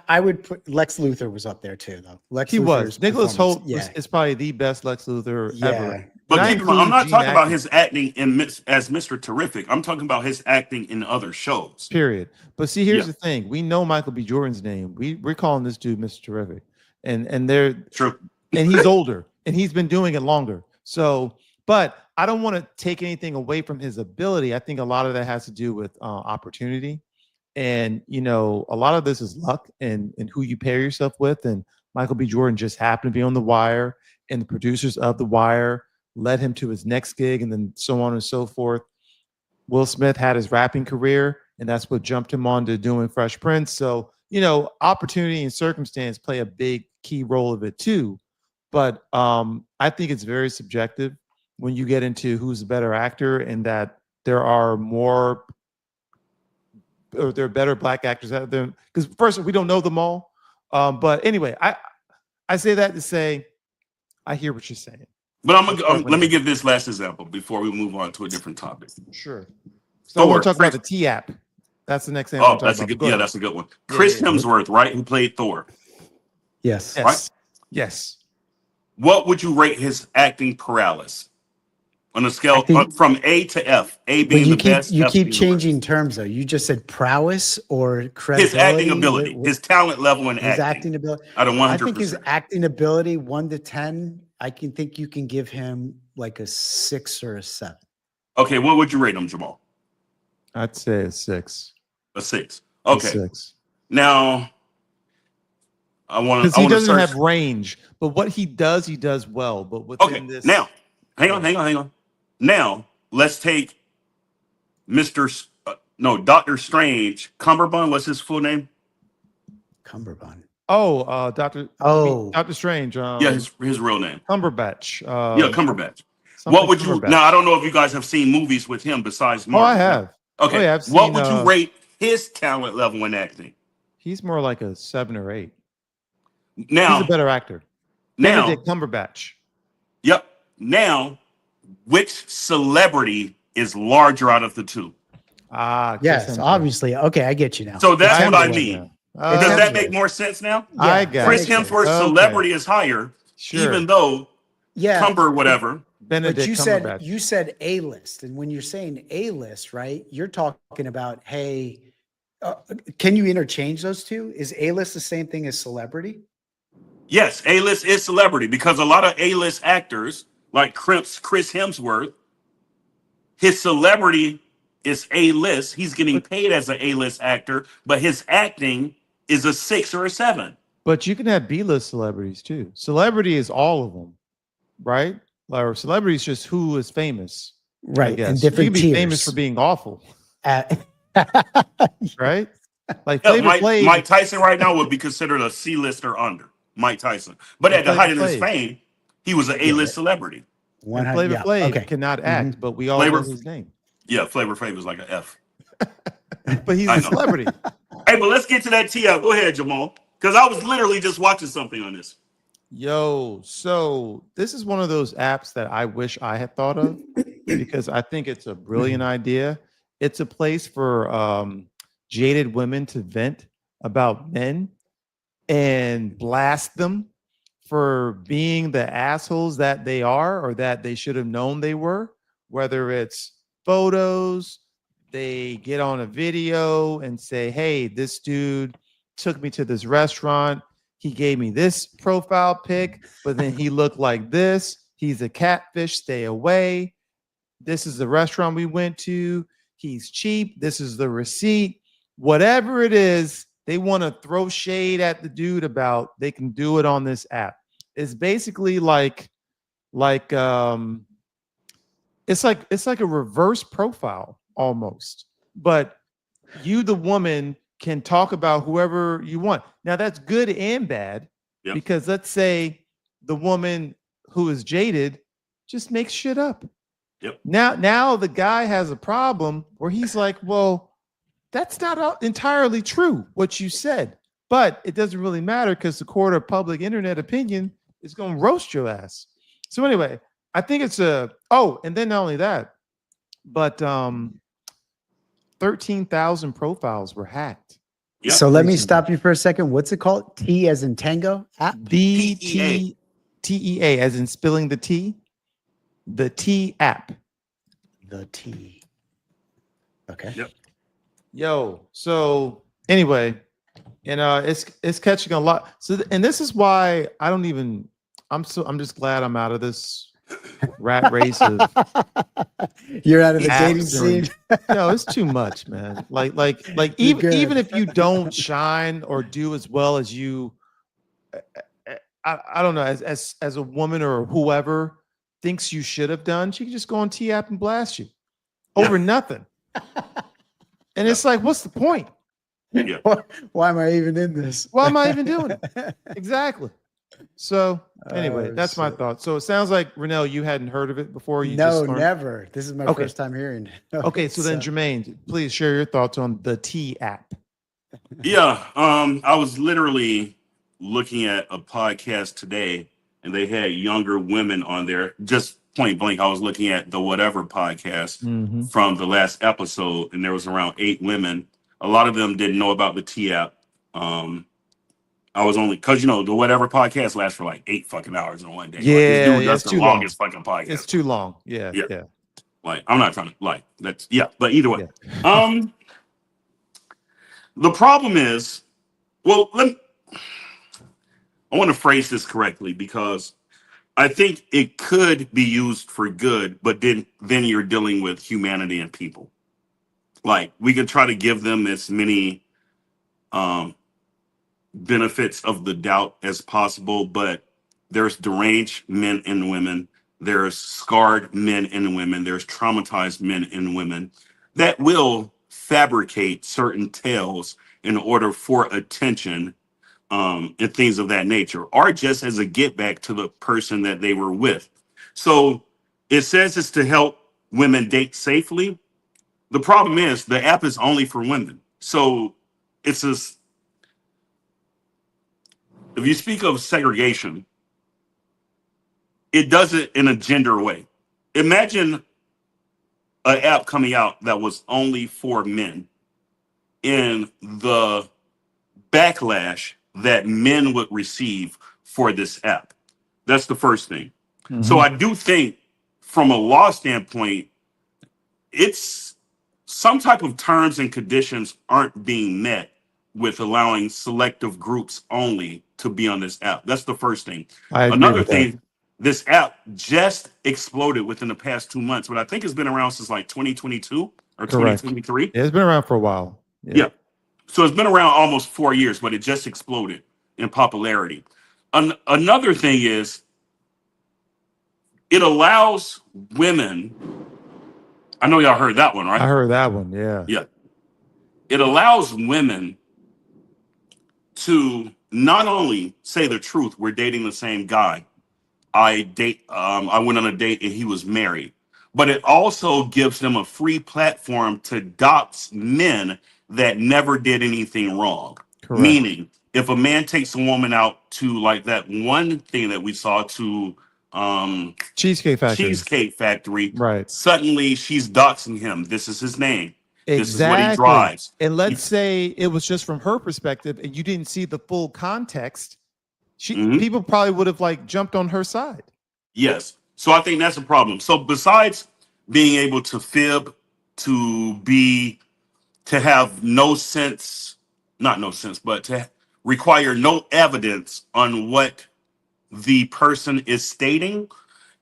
I would put Lex Luthor was up there too, though. Lex he was Luthor's Nicholas performance, Holt is probably the best Lex Luthor ever, yeah. and but I keep in mind, I'm include not Gene talking about Hackman. his acting in as Mr. Terrific. I'm talking about his acting in other shows. Period. But see, Yeah, here's the thing: we know Michael B. Jordan's name. We're calling this dude Mr. Terrific, and they're true. and he's older and he's been doing it longer. So, but I don't want to take anything away from his ability. I think a lot of that has to do with opportunity, and a lot of this is luck and who you pair yourself with. And Michael B. Jordan just happened to be on The Wire, and the producers of The Wire led him to his next gig, and then so on and so forth. Will Smith had his rapping career, and that's what jumped him on to doing Fresh Prince. So, opportunity and circumstance play a big key role of it too. But I think it's very subjective when you get into who's a better actor, and that there are more or there are better black actors out there. Because first, we don't know them all. But anyway, I say that to say I hear what you're saying. But Let's let me give this last example before we move on to a different topic. Sure. So I want to Thor. talk about the T app. That's the next thing I want Oh, to talk that's a about. good. Go Yeah, ahead. that's a good one. Yeah, Chris yeah, yeah. Hemsworth, right, who played Thor. Yes. Yes. Right? Yes. What would you rate his acting paralysis on a I scale think, from A to F? A but being the best, you F keep being the worst. changing terms though. You just said prowess or His acting credibility. ability, his talent level in His acting, acting ability. out of I think his 100%. acting ability, 1 to 10, I can think you can give him like a 6 or a 7. Okay, what would you rate him, Jamal? I'd say a 6. A 6. A Okay. 6. Now I want Because to. I he want to doesn't search. have range, but what he does well. But Okay. within this, Now, hang on, yeah. hang on. Now let's take Mister. No, Doctor Strange. Cumberbund. What's his full name? Cumberbund. Oh, Oh, Doctor Strange. Yeah, his real name. Cumberbatch. Yeah, Cumberbatch. What Something would you now? I Cumberbatch. don't know if you guys have seen movies with him besides Oh, I Marvel. have. Oh Okay, yeah, I've what seen. would you rate his talent level in acting? He's more like a 7 or 8. He's a Now, better actor. now, Benedict Cumberbatch. yep. Now, which celebrity is larger out of the two? Ah, Chris yes, Hemsworth. obviously. Okay, I get you now. So that's I what I get mean. you. Does that Hemsworth. make more sense now? I Yeah, got Chris that makes sense. Hemsworth's Okay. celebrity is higher, Sure. even though Yeah, Cumber whatever. but Benedict you Cumberbatch. said A-list, and when you're saying A-list, right? You're talking about, hey, can you interchange those two? Is A-list the same thing as celebrity? Yes, A-list is celebrity because a lot of A-list actors like Chris Hemsworth, his celebrity is A-list. He's getting paid as an A-list actor, but his acting is a 6 or a 7. But you can have B-list celebrities too. Celebrity is all of them, right? Or celebrity is just who is famous. I Right, and guess you different can be famous tiers. for being awful, Uh, right? Like Yeah, Flavor Flav. Mike Tyson right now would be considered a C-list or under. Mike Tyson. But at the Flavor height of his Flav. fame, he was an Yeah, A-list celebrity. And 100. Flavor Yeah, Flav okay. cannot Mhm. act, but we all Flavor- know his name. Yeah, Flavor Flav is like an F. But he's I a know. celebrity. Hey, but let's get to that T out. Go ahead, Jamal. Because I was literally just watching something on this. Yo, so this is one of those apps that I wish I had thought of because I think it's a brilliant idea. It's a place for jaded women to vent about men and blast them for being the assholes that they are or that they should have known they were, whether it's photos, they get on a video and say, hey, this dude took me to this restaurant. He gave me this profile pic, but then he looked like this. He's a catfish. Stay away. This is the restaurant we went to. He's cheap. This is the receipt. Whatever it is, they want to throw shade at the dude about. They can do it on this app. It's basically like it's like a reverse profile almost. but you, the woman, can talk about whoever you want. Now that's good and bad, Yep. because let's say the woman who is jaded just makes shit up. Yep. Now the guy has a problem where he's like, well, that's not entirely true what you said, but it doesn't really matter because the court of public internet opinion is going to roast your ass. So anyway, I think it's and then not only that, but 13,000 profiles were hacked. Yep. So let me stop you for a second. What's it called? T as in Tango app? TEA as in spilling the T. The T app. The T. Okay. Yep. Yo, so anyway, and it's catching a lot. So and this is why I'm just glad I'm out of this rat race of You're out of the apps dating and- scene. No, it's too much, man. Like even if you don't shine or do as well as you I don't know, as a woman or whoever thinks you should have done, she can just go on T app and blast you over nothing. And it's like, what's the point? Yeah. Why am I even in this? Why am I even doing it? Exactly. So anyway, Oh, that's my shit. thought. So it sounds like Renell, you hadn't heard of it before. You No, just learned- never. This is my Okay. first time hearing it. Okay, so then Jermaine, please share your thoughts on the T app. Yeah. I was literally looking at a podcast today and they had younger women on there. Just point blank, I was looking at the Whatever podcast Mm-hmm. from the last episode, and there was around 8 women. A lot of them didn't know about the T app. I was only because the Whatever podcast lasts for like 8 fucking hours in one day. Yeah, like, this dude yeah, does it's the too long. longest fucking podcast. It's too long. Yeah, Yeah. yeah. Like, I'm not trying to but either way. The problem is, well, I want to phrase this correctly because I think it could be used for good, but then you're dealing with humanity and people. Like, we could try to give them as many benefits of the doubt as possible, but there's deranged men and women, there's scarred men and women, there's traumatized men and women that will fabricate certain tales in order for attention and things of that nature, or just as a get back to the person that they were with. So it says it's to help women date safely. The problem is the app is only for women. So it's if you speak of segregation, it does it in a gender way. Imagine an app coming out that was only for men, and the backlash that men would receive for this app. That's the first thing. Mm-hmm. So I do think from a law standpoint, it's some type of terms and conditions aren't being met with allowing selective groups only to be on this app. That's the first thing. I agree Another with that. thing, this app just exploded within the past 2 months, but I think it's been around since like 2022 or Correct. 2023. Yeah, it's been around for a while. Yeah. So it's been around almost 4 years, but it just exploded in popularity. Another thing is it allows women. I know y'all heard that one, right? I heard that one. Yeah. Yeah. It allows women to not only say the truth, we're dating the same guy. I went on a date and he was married, but it also gives them a free platform to dox men that never did anything wrong. Correct. Meaning, if a man takes a woman out to like that one thing that we saw to Cheesecake Factory. Right. Suddenly she's doxing him. This is his name. Exactly. This is what he drives. And let's say it was just from her perspective and you didn't see the full context. People probably would have like jumped on her side. Yes. So I think that's a problem. So besides being able to fib, to have no sense, not no sense, but to require no evidence on what the person is stating,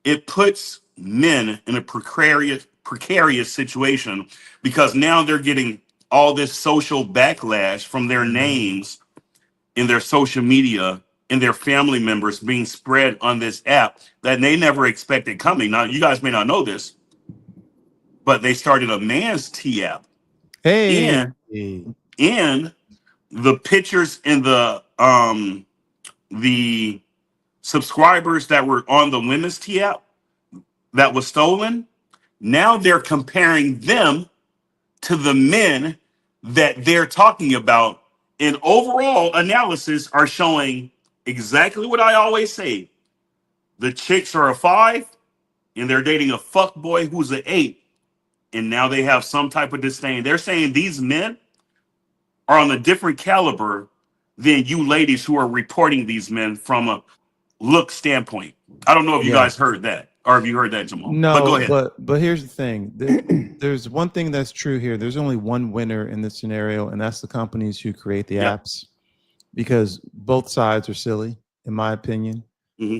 it puts men in a precarious situation because now they're getting all this social backlash from their names in their social media and their family members being spread on this app that they never expected coming. Now, you guys may not know this, but they started a man's T app. Hey. And the pictures and the subscribers that were on the women's T app that was stolen, now they're comparing them to the men that they're talking about. And overall analysis are showing exactly what I always say. The chicks are a 5 and they're dating a fuck boy who's an 8. And now they have some type of disdain. They're saying these men are on a different caliber than you ladies who are reporting these men from a look standpoint. I don't know if you Yeah. guys heard that or if you heard that, Jamal. No, but go ahead. But here's the thing. There's one thing that's true here. There's only one winner in this scenario, and that's the companies who create the Yeah. apps, because both sides are silly, in my opinion. Mhm.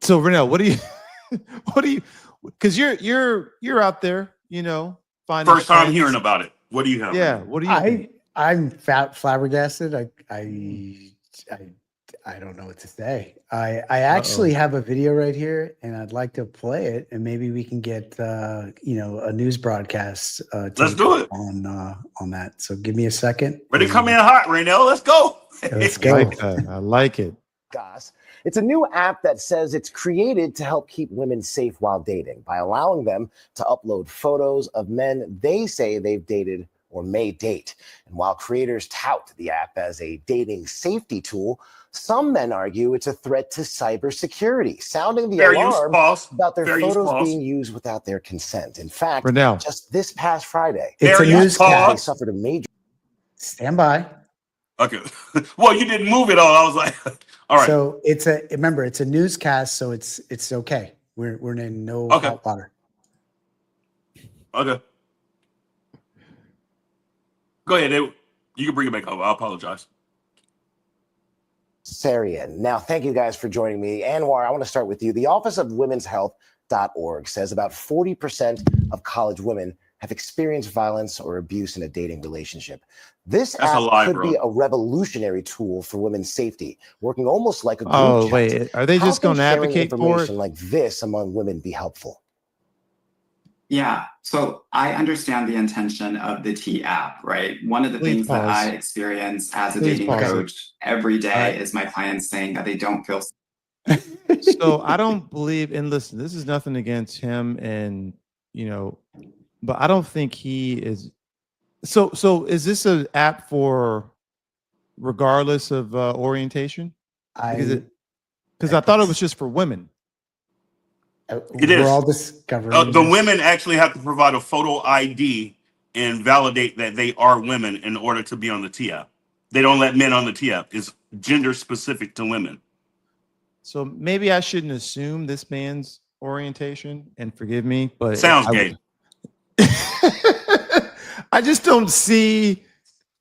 So Renell, what do you because you're out there, finding First time trends. hearing about it. What do you have? Yeah, Renee? what do you think? I'm flabbergasted. I don't know what to say. I actually have a video right here, and I'd like to play it, and maybe we can get a news broadcast. Let's do it on that. So give me a second. Ready to come in hot, Raynell. Let's go. Let's I go. like that. I like it. It's a new app that says it's created to help keep women safe while dating by allowing them to upload photos of men they say they've dated or may date. And while creators tout the app as a dating safety tool, some men argue it's a threat to cybersecurity, sounding the alarm about their photos being used without their consent. In fact, Renell, just this past Friday, it's a newscast. they suffered a major. Stand by. Okay. Well, you didn't move it all. I was like, all right. So remember, it's a newscast, so it's okay. We're in no hot water. Okay. Go ahead. You can bring it back over. I apologize. Sarian. Now, thank you guys for joining me. Anwar, I want to start with you. The Office of Women's Health.org says about 40% of college women have experienced violence or abuse in a dating relationship. This app could be a revolutionary tool for women's safety, working almost like a group chat. Oh, wait. Are they just going to advocate for it? Information like this among women be helpful? Yeah, so I understand the intention of the T app, right? One of the things that I experience as a dating coach every day is my clients saying that they don't feel. So I don't believe, and listen, this is nothing against him, and but I don't think he is. So is this an app for regardless of orientation? Because I thought it was just for women. It is. We're all discovering the women actually have to provide a photo ID and validate that they are women in order to be on the T app. They don't let men on the T app. It's gender specific to women. So maybe I shouldn't assume this man's orientation, and forgive me, but sounds gay. I just don't see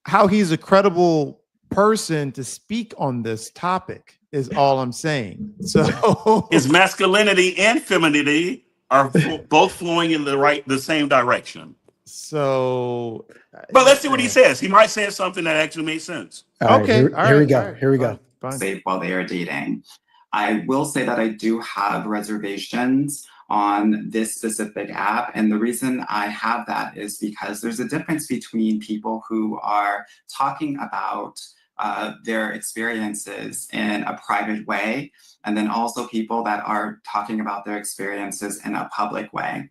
how he's a credible person to speak on this topic, is all I'm saying. So his masculinity and femininity are both flowing in the same direction. So, but let's see what he says. He might say something that actually makes sense. Okay, here we go. Here we go. Safe while they are dating. I will say that I do have reservations on this specific app. And the reason I have that is because there's a difference between people who are talking about their experiences in a private way, and then also people that are talking about their experiences in a public way.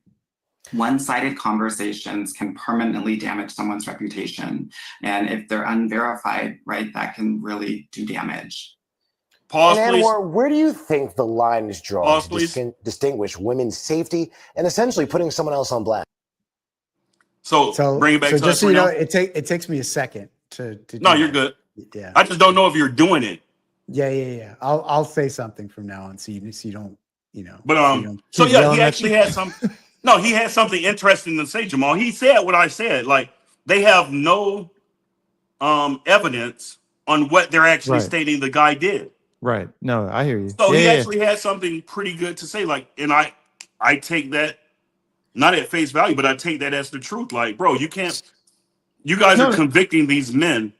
One-sided conversations can permanently damage someone's reputation. And if they're unverified, right, that can really do damage. Pause, and please. Anwar, where do you think the line is drawn to distinguish women's safety and essentially putting someone else on blast? So bring it back to just us so you know, now. it takes me a second to No, you're good. Yeah. I just don't know if you're doing it. Yeah. I'll say something from now on, so you don't, But so yeah, he actually had some. No, he had something interesting to say, Jamal. He said what I said. Like, they have no evidence on what they're actually stating the guy did. Right. No, I hear you. So he actually had something pretty good to say. Like, and I take that not at face value, but I take that as the truth. Like, bro, you guys are convicting these men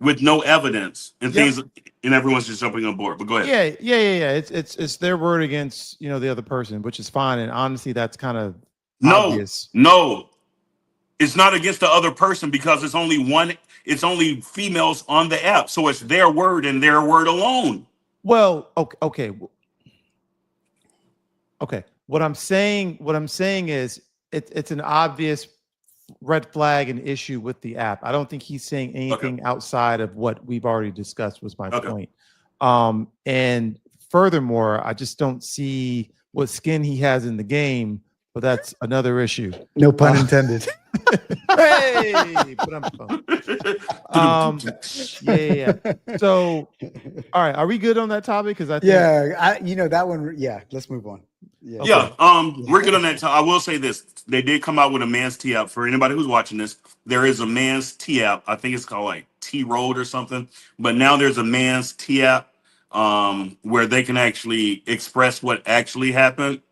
with no evidence and things, and everyone's just jumping on board. But go ahead. Yeah. It's their word against the other person, which is fine. And honestly, that's kind of obvious. No, It's not against the other person because it's only one. It's only females on the app, so it's their word and their word alone. Well, okay. What I'm saying is it's an obvious red flag and issue with the app. I don't think he's saying anything outside of what we've already discussed was my point. And furthermore, I just don't see what skin he has in the game, but that's another issue. No pun intended. Hey, yeah. So, all right, are we good on that topic? Because I think that one. Yeah, let's move on. Yeah, we're good on that. I will say this: they did come out with a man's T app for anybody who's watching this. There is a man's T app. I think it's called like T Road or something. But now there's a man's T app where they can actually express what actually happened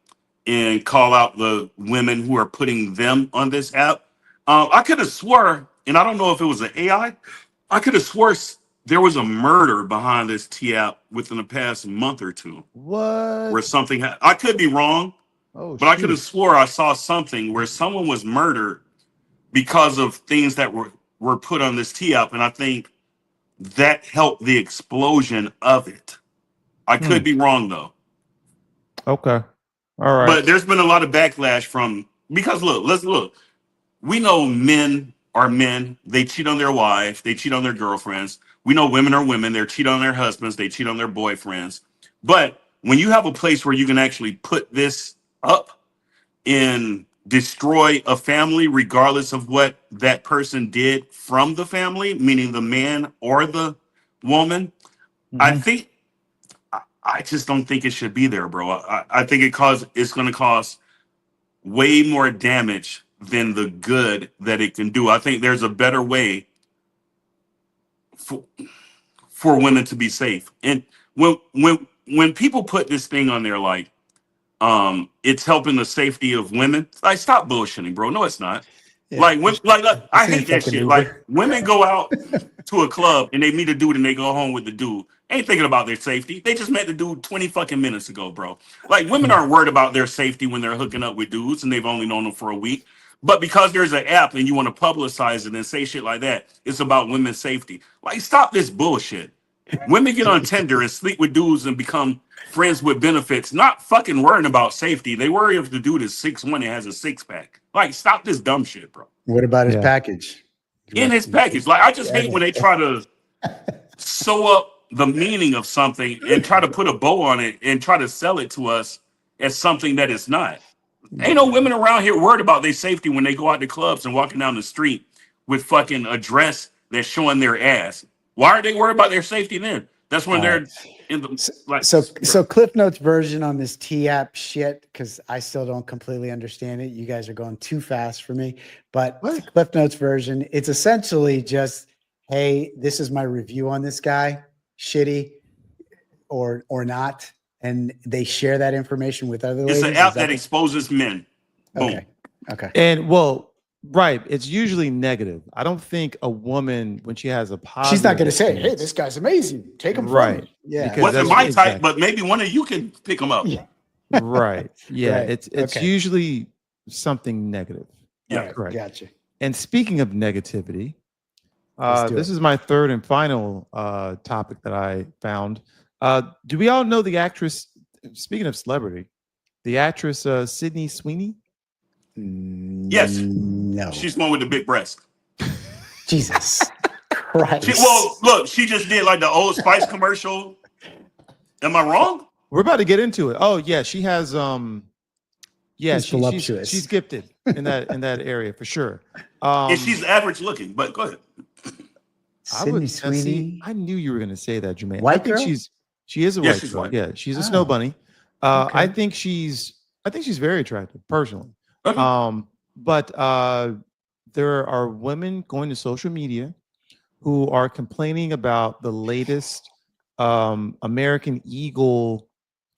and call out the women who are putting them on this app. I could have swore, and I don't know if it was an AI. I could have swore there was a murder behind this T app within the past month or two. What? Where something I could be wrong, but I could have swore I saw something where someone was murdered because of things that were put on this T app, and I think that helped the explosion of it. I could be wrong though. Okay. All right. But there's been a lot of backlash because let's look. We know men are men. They cheat on their wives. They cheat on their girlfriends. We know women are women. They cheat on their husbands. They cheat on their boyfriends. But when you have a place where you can actually put this up and destroy a family, regardless of what that person did from the family, meaning the man or the woman, I just don't think it should be there, bro. I think it's going to cause way more damage than the good that it can do. I think there's a better way for women to be safe. And when people put this thing on there, like it's helping the safety of women, like stop bullshitting, bro. No, it's not. Yeah. I hate that shit. Uber. Like women go out to a club and they meet a dude and they go home with the dude. Ain't thinking about their safety. They just met the dude 20 fucking minutes ago, bro. Like women aren't worried about their safety when they're hooking up with dudes and they've only known them for a week. But because there's an app and you want to publicize it and say shit like that, it's about women's safety. Like, stop this bullshit. Women get on Tinder and sleep with dudes and become friends with benefits, not fucking worrying about safety. They worry if the dude is 6'1" and has a six-pack. Like, stop this dumb shit, bro. What about his package? In his package. Like, I just hate when they try to sew up the meaning of something and try to put a bow on it and try to sell it to us as something that it's not. Ain't no women around here worried about their safety when they go out to clubs and walking down the street with fucking a dress that's showing their ass. Why are they worried about their safety then? That's when they're in the like. So Cliff Notes version on this T app shit, because I still don't completely understand it. You guys are going too fast for me. But Cliff Notes version, it's essentially just, hey, this is my review on this guy, shitty or not. And they share that information with other ladies. It's an app that exposes men. Boom. Okay. And right. It's usually negative. I don't think a woman, when she has a positive, she's not going to say, hey, this guy's amazing. Take him right. From yeah. Wasn't my type, but maybe one of you can pick him up. Yeah. Right. Yeah. Right. It's usually something negative. Yeah. Right. Correct. Gotcha. And speaking of negativity, this is my third and final topic that I found. Do we all know the actress, speaking of celebrity, the actress Sydney Sweeney? Yes. No. She's the one with the big breast. Jesus Christ. She just did like the Old Spice commercial. Am I wrong? We're about to get into it. Oh, yeah. She has she's gifted in that area for sure. And she's average looking, but go ahead. Sydney Sweeney. I knew you were going to say that, Jermaine. White I think girl? she is a white girl. White. Yeah, she's a snow bunny. Okay. I think she's very attractive personally. Okay. But there are women going to social media who are complaining about the latest American Eagle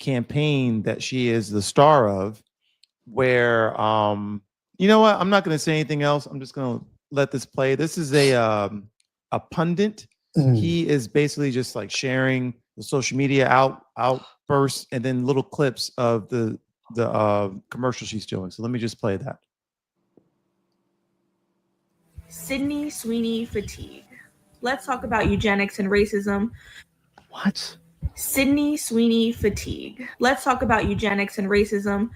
campaign that she is the star of, where you know what? I'm not going to say anything else. I'm just going to let this play. This is a pundit. He is basically just like sharing the social media outbursts and then little clips of the commercial she's doing. So let me just play that. Sydney Sweeney fatigue. Let's talk about eugenics and racism. What? Sydney Sweeney fatigue. Let's talk about eugenics and racism.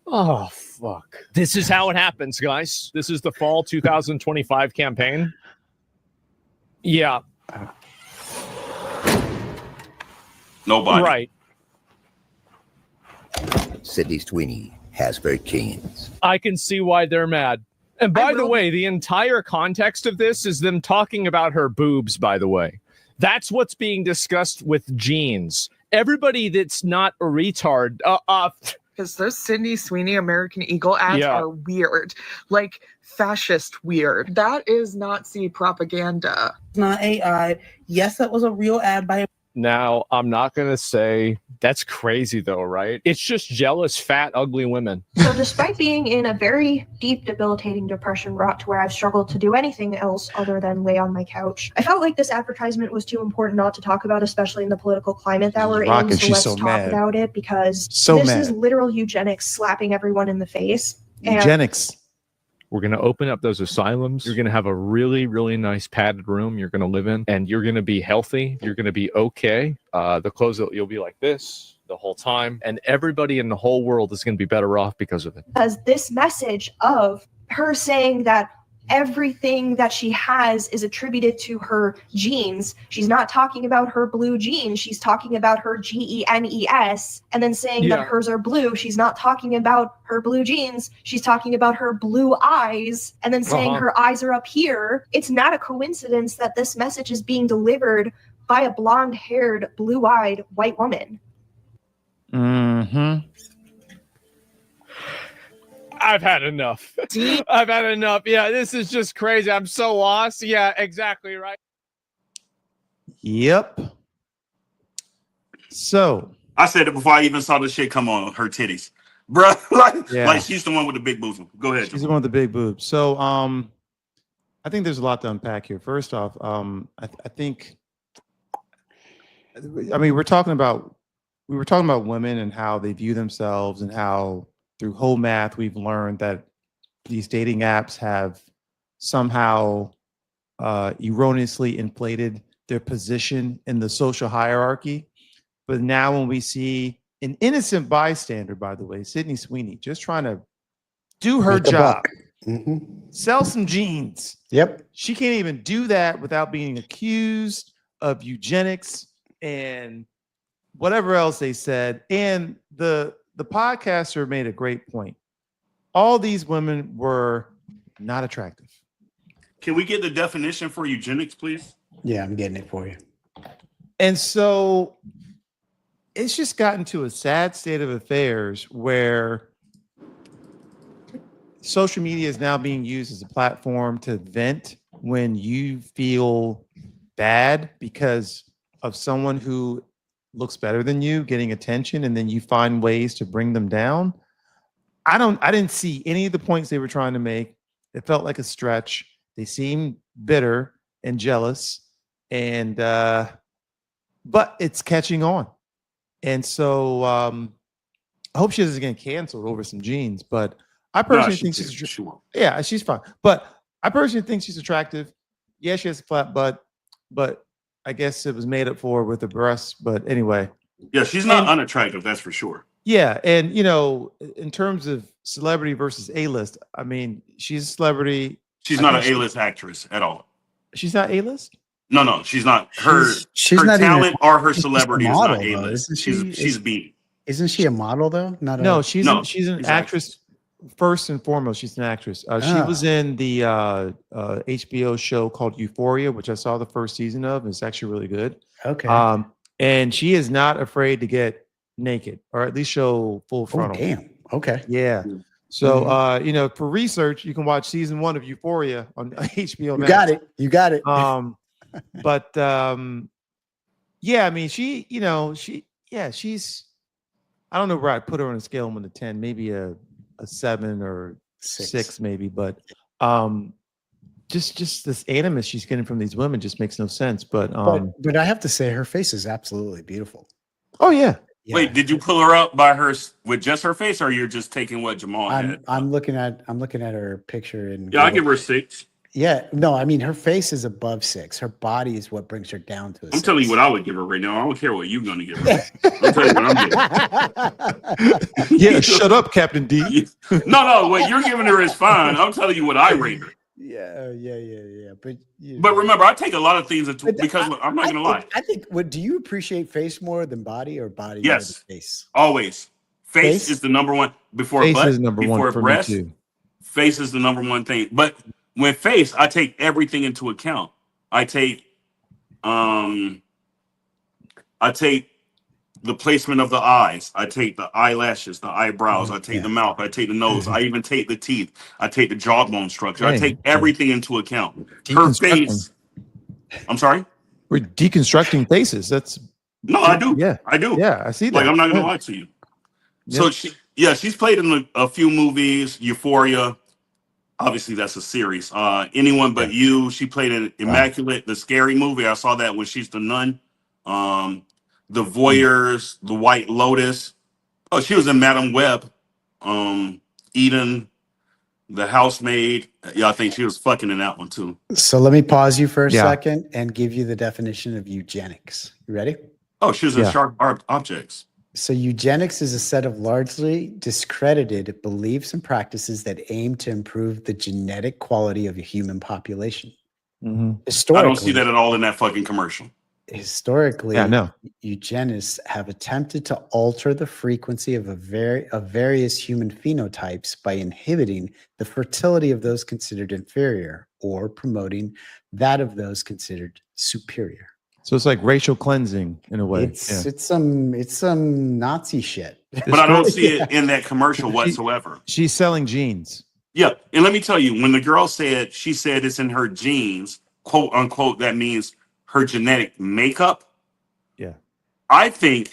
Oh, fuck. This is how it happens, guys. This is the fall 2025 campaign. Yeah. Nobody. Right. Sydney Sweeney has genes. I can see why they're mad. And by the way, the entire context of this is them talking about her boobs, by the way. That's what's being discussed with genes. Everybody that's not a retard, because those Sydney Sweeney American Eagle ads are weird, like fascist weird. That is Nazi propaganda. It's not AI. Yes, that was a real ad by. Now, I'm not going to say that's crazy, though, right? It's just jealous, fat, ugly women. So despite being in a very deep, debilitating depression rut to where I've struggled to do anything else other than lay on my couch, I felt like this advertisement was too important not to talk about, especially in the political climate that we're in. So let's talk about it, because this is literal eugenics slapping everyone in the face. Eugenics. We're going to open up those asylums. You're going to have a really, really nice padded room you're going to live in, and you're going to be healthy. You're going to be okay. The clothes, you'll be like this the whole time, and everybody in the whole world is going to be better off because of it. Because this message of her saying that everything that she has is attributed to her genes. She's not talking about her blue genes. She's talking about her genes, and then saying that hers are blue. She's not talking about her blue genes. She's talking about her blue eyes, and then saying her eyes are up here. It's not a coincidence that this message is being delivered by a blonde-haired, blue-eyed white woman. Mm-hmm. I've had enough. I've had enough. Yeah, this is just crazy. I'm so lost. Yeah, exactly right. Yep. So I said it before I even saw the shit come on her titties, bro. Like she's the one with the big boobs. Go ahead. She's the one with the big boobs. So I think there's a lot to unpack here. First off, I think, I mean, we were talking about women and how they view themselves, and how through whole math we've learned that these dating apps have somehow erroneously inflated their position in the social hierarchy. But now when we see an innocent bystander, by the way, Sydney Sweeney, just trying to do her job, sell some jeans. Yep. She can't even do that without being accused of eugenics and whatever else they said. And the podcaster made a great point. All these women were not attractive. Can we get the definition for eugenics, please? Yeah, I'm getting it for you. And so it's just gotten to a sad state of affairs where social media is now being used as a platform to vent when you feel bad because of someone who looks better than you getting attention, and then you find ways to bring them down. I didn't see any of the points they were trying to make. It felt like a stretch. They seemed bitter and jealous, and but it's catching on. And so I hope she doesn't get canceled over some jeans, but I personally think she's fine. But I personally think she's attractive. Yeah, she has a flat butt, but I guess it was made up for with the breasts. But anyway. Yeah, she's not unattractive, that's for sure. Yeah, and in terms of celebrity versus A-list, I mean, she's a celebrity. She's not an A-list actress at all. She's not A-list? No, she's not. Her not talent even, or her celebrity is not model, A-list. She's B. Isn't she a model though? She's an actress. First and foremost, she's an actress. She was in the HBO show called Euphoria, which I saw the first season of. It's actually really good. Okay. And she is not afraid to get naked, or at least show full frontal. Oh, damn. Okay. Yeah. So, for research, you can watch season 1 of Euphoria on HBO. You got it. You got it. But yeah, I mean, she's. I don't know where I'd put her on a scale of 1 to 10, maybe a 7 or 6 maybe, but just this animus she's getting from these women just makes no sense. But I have to say, her face is absolutely beautiful. Oh yeah. Wait, did you pull her up by her with just her face, or you're just taking what Jamal had? I'm looking at her picture, and I give her 6. Yeah, no, I mean her face is above 6. Her body is what brings her down to a 6. I'm telling you what I would give her right now. I don't care what you're gonna give her. I'm telling you what I'm giving. Yeah, shut up, Captain D. No, what you're giving her is fine. I'm telling you what I rate her. Yeah. But But remember, I take a lot of things into because look, I'm not gonna lie. I think. What do you appreciate face more than body, or body Yes, more than face? always. Face is the number one before Face butt, is number before one for breast. me too. Face is the number one thing. But when face, I take everything into account. I take the placement of the eyes. I take the eyelashes, the eyebrows. I take the mouth. I take the nose. I even take the teeth. I take the jawbone structure. I take everything into account. Her face. I'm sorry? We're deconstructing faces. That's no, I do. Yeah, I do. Yeah, I see that. Like I'm not gonna lie to you. So she's played in a few movies. Euphoria. Obviously, that's a series. Anyone But You. She played in Immaculate, the scary movie. I saw that when she's the nun. The Voyeurs, The White Lotus. Oh, she was in Madam Web. Eden, The Housemaid. Yeah, I think she was fucking in that one too. So let me pause you for a second and give you the definition of eugenics. You ready? Oh, she was in Sharp Objects. So eugenics is a set of largely discredited beliefs and practices that aim to improve the genetic quality of a human population. Historically, I don't see that at all in that fucking commercial. Historically, eugenists have attempted to alter the frequency of various human phenotypes by inhibiting the fertility of those considered inferior or promoting that of those considered superior. So it's like racial cleansing in a way. It's some Nazi shit. But I don't see it in that commercial whatsoever. She's selling genes. Yeah, and let me tell you, when the girl said it's in her genes, quote unquote, that means her genetic makeup. Yeah. I think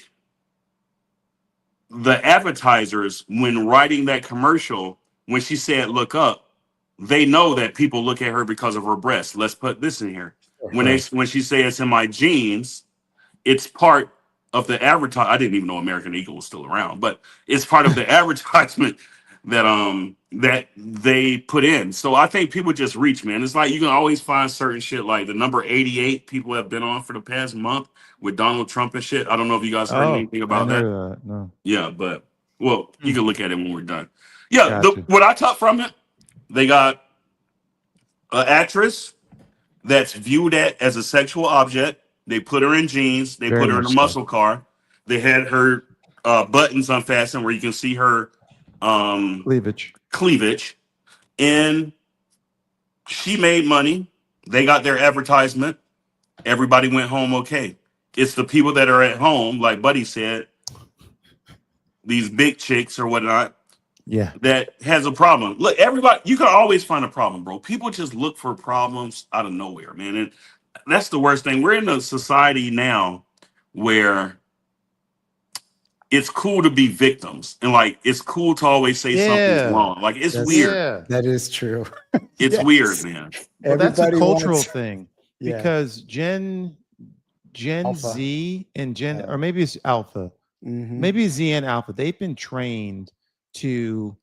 the advertisers, when writing that commercial, when she said look up, they know that people look at her because of her breasts. Let's put this in here. When she says it's in my genes, it's part of the advertise. I didn't even know American Eagle was still around, but it's part of the advertisement that they put in. So I think people just reach, man. It's like you can always find certain shit, like the number 88 people have been on for the past month with Donald Trump and shit. I don't know if you guys heard anything about that. No. Yeah, but you can look at it when we're done. Yeah, what I took from it, they got an actress that's viewed as a sexual object. They put her in jeans. They put her in a muscle car. They had her buttons unfastened where you can see her cleavage, and she made money. They got their advertisement. Everybody went home okay. It's the people that are at home, like Buddy said, these big chicks or whatnot, that has a problem. Look, everybody, you can always find a problem, bro. People just look for problems out of nowhere, man. And that's the worst thing. We're in a society now where it's cool to be victims, and like it's cool to always say something's wrong. Like it's weird. That is true. It's weird, man. Well, that's a cultural thing because Gen Alpha. Z and or maybe it's Alpha, maybe Z and Alpha. They've been trained to,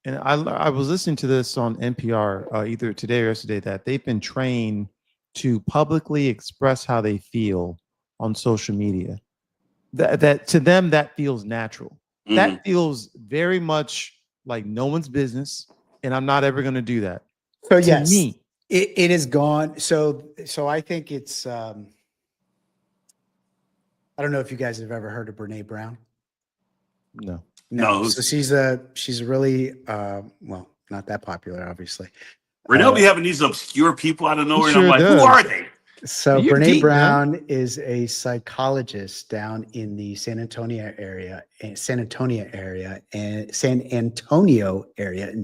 and I was listening to this on NPR either today or yesterday, that they've been trained to publicly express how they feel on social media. That to them, that feels natural. That feels very much like no one's business, and I'm not ever going to do that. So to yes, me, it is gone. So I think it's. I don't know if you guys have ever heard of Brene Brown. No. So she's really well, not that popular, obviously. Renell be having these obscure people out of nowhere, and I'm like, who are they? So Brene Brown is a psychologist down in the San Antonio area in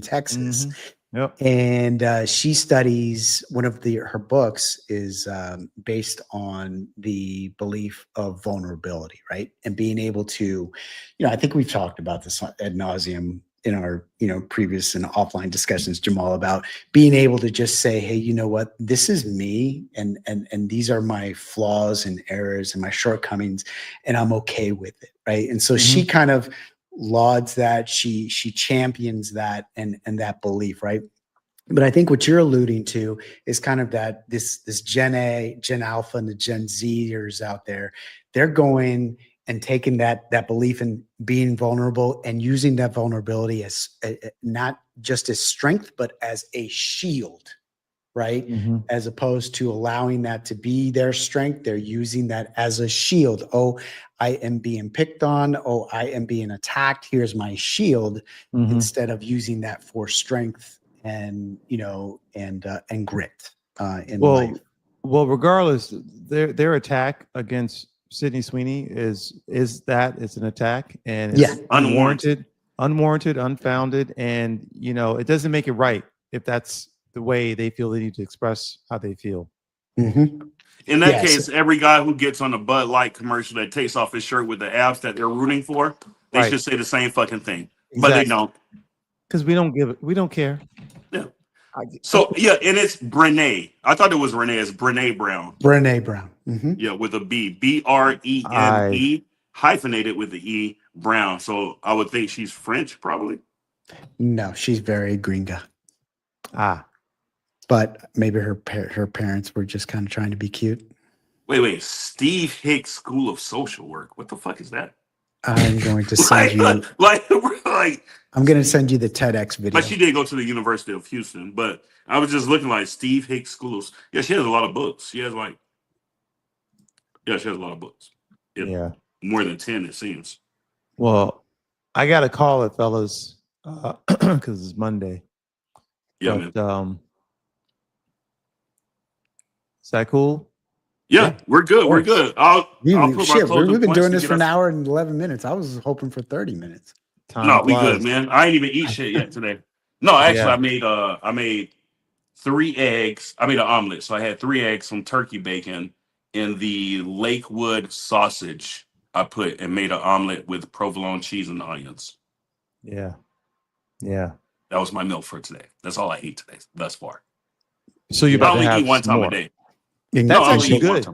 Texas. And she studies, one of her books is based on the belief of vulnerability, right? And being able to, I think we've talked about this ad nauseum in our, previous and offline discussions, Jamal, about being able to just say, hey, you know what, this is me, and these are my flaws and errors and my shortcomings, and I'm okay with it, right? And so she kind of lauds that, she champions that and that belief, right? But I think what you're alluding to is kind of that this Gen A, Gen Alpha, and the Gen Zers out there. They're going and taking that belief in being vulnerable and using that vulnerability as not just as strength, but as a shield, right? As opposed to allowing that to be their strength, they're using that as a shield. Oh, I am being picked on. Oh, I am being attacked. Here's my shield, instead of using that for strength and and grit in life. Well, regardless, their attack against Sydney Sweeney is it's an attack, and it's unwarranted, unfounded, and it doesn't make it right if that's the way they feel they need to express how they feel. In that case, every guy who gets on a Bud Light commercial that takes off his shirt with the abs that they're rooting for, they should say the same fucking thing, but they don't, because we don't care. Yeah. So and it's Brene. I thought it was Renee. It's Brene Brown. Brene Brown. Yeah, with a B. Brene hyphenated with the E. Brown. So I would think she's French, probably. No, she's very gringa. But maybe her parents were just kind of trying to be cute. Wait. Steve Hicks School of Social Work. What the fuck is that? I'm going to send you. I'm going to send you the TEDx video. But she did go to the University of Houston. But I was just looking like Steve Hicks Schools. Yeah, she has a lot of books. She has a lot of books. Yeah, more than 10 it seems. Well, I got to call it, fellas, because it's Monday. Yeah, man. Is that cool? Yeah, we're good. We're good. I'll put we've been doing this for an hour and 11 minutes. I was hoping for 30 minutes. We good, man. I ain't even eat shit yet today. No, actually, I made 3 eggs. I made an omelet. So I had 3 eggs, some turkey bacon, and the Lakewood sausage I put and made an omelet with provolone cheese and onions. Yeah. That was my meal for today. That's all I ate today thus far. So you only eat one time a day. That's actually good.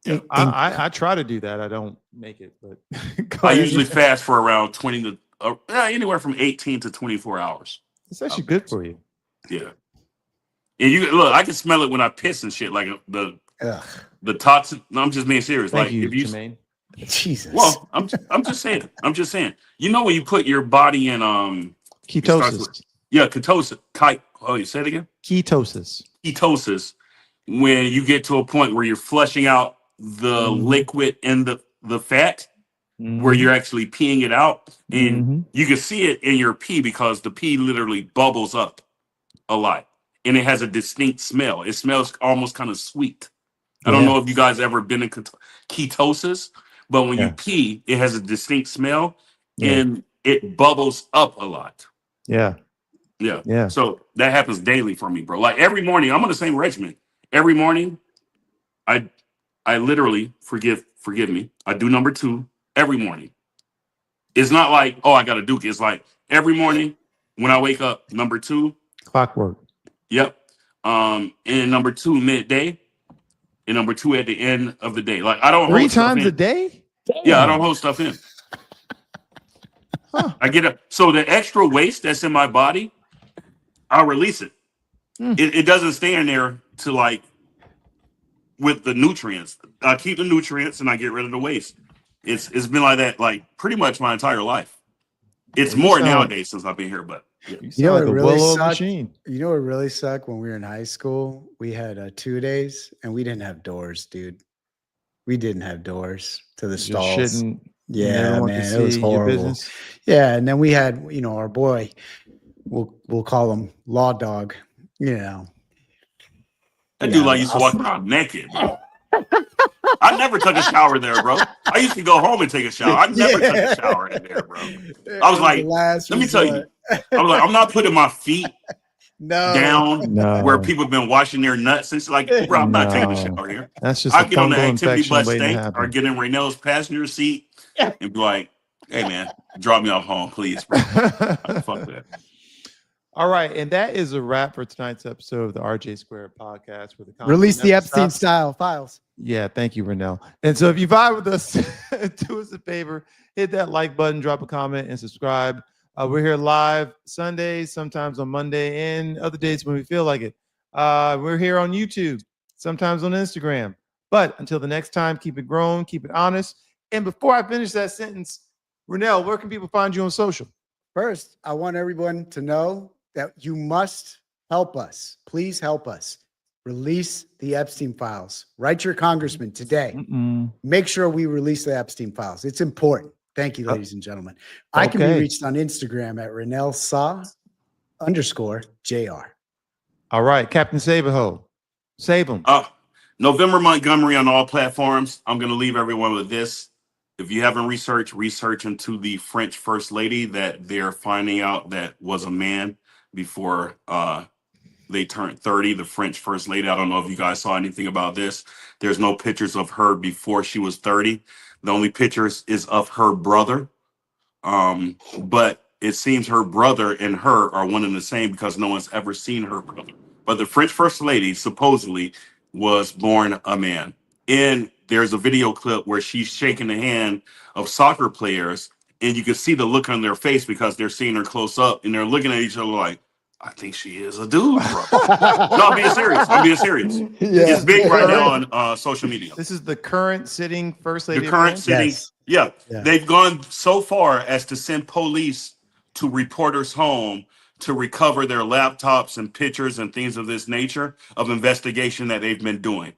Yeah. I try to do that. I don't make it, but I usually fast for around 20 to anywhere from 18 to 24 hours. It's actually good for you. Yeah. And you look, I can smell it when I piss and shit, like the toxic. No, I'm just being serious. Thank like you, if you, Jermaine. Jesus. Well, I'm just saying. You know when you put your body in ketosis. Ketosis. You say it again? Ketosis. When you get to a point where you're flushing out the liquid and the fat, where you're actually peeing it out, and you can see it in your pee because the pee literally bubbles up a lot, and it has a distinct smell. It smells almost kind of sweet. I don't know if you guys ever been in ketosis, but when you pee, it has a distinct smell, and it bubbles up a lot. Yeah. So that happens daily for me, bro. Like every morning, I'm on the same regimen. Every morning, I literally forgive me. I do number 2 every morning. It's not like, oh, I got to duke it. It's like every morning when I wake up, number 2. Clockwork. Yep. And number 2 midday, and number 2 at the end of the day. Like I don't 3 times a day. Yeah, I don't hold stuff in. I get it. So the extra waste that's in my body, I'll release it. It doesn't stay in there to like with the nutrients. I keep the nutrients and I get rid of the waste. It's been like that like pretty much my entire life. It's more nowadays since I've been here, but you know what really sucked? You know what really sucked when we were in high school? We had 2-days and we didn't have doors, dude. We didn't have doors to the stalls. Yeah, man, it was horrible. Yeah, and then we had, our boy, we'll call him Law Dog, That dude like used to walk around naked. I never took a shower there, bro. I used to go home and take a shower. I never took a shower in there, bro. I was like, let me tell you. I was like, I'm not putting my feet down where people have been washing their nuts. It's like, bro, I'm not taking a shower here. That's just I get on the activity bus stank or get in Raynell's passenger seat and be like, hey, man, drop me off home, please, bro. Fuck that. All right, and that is a wrap for tonight's episode of the RJ Squared podcast. Release the Epstein style files. Yeah, thank you, Renell. And so if you vibe with us, do us a favor, hit that like button, drop a comment, and subscribe. We're here live Sundays, sometimes on Monday, and other days when we feel like it. We're here on YouTube, sometimes on Instagram. But until the next time, keep it grown, keep it honest. And before I finish that sentence, Renell, where can people find you on social? First, I want everyone to know that you must help us. Please help us. Release the Epstein files. Write your congressman today. Make sure we release the Epstein files. It's important. Thank you, ladies and gentlemen. I can be reached on Instagram at RenellSaw_JR. All right, Captain Saberho. Save them. November Montgomery on all platforms. I'm going to leave everyone with this. If you haven't research into the French First Lady that they're finding out that was a man before they turned 30, the French First Lady. I don't know if you guys saw anything about this. There's no pictures of her before she was 30. The only pictures is of her brother. But it seems her brother and her are one and the same because no one's ever seen her brother. But the French First Lady supposedly was born a man. And there's a video clip where she's shaking the hand of soccer players, and you can see the look on their face because they're seeing her close up and they're looking at each other like, I think she is a dude, bro. No, I'm being serious. It's big right now on social media. This is the current sitting First Lady. The current sitting, They've gone so far as to send police to reporters' home to recover their laptops and pictures and things of this nature of investigation that they've been doing.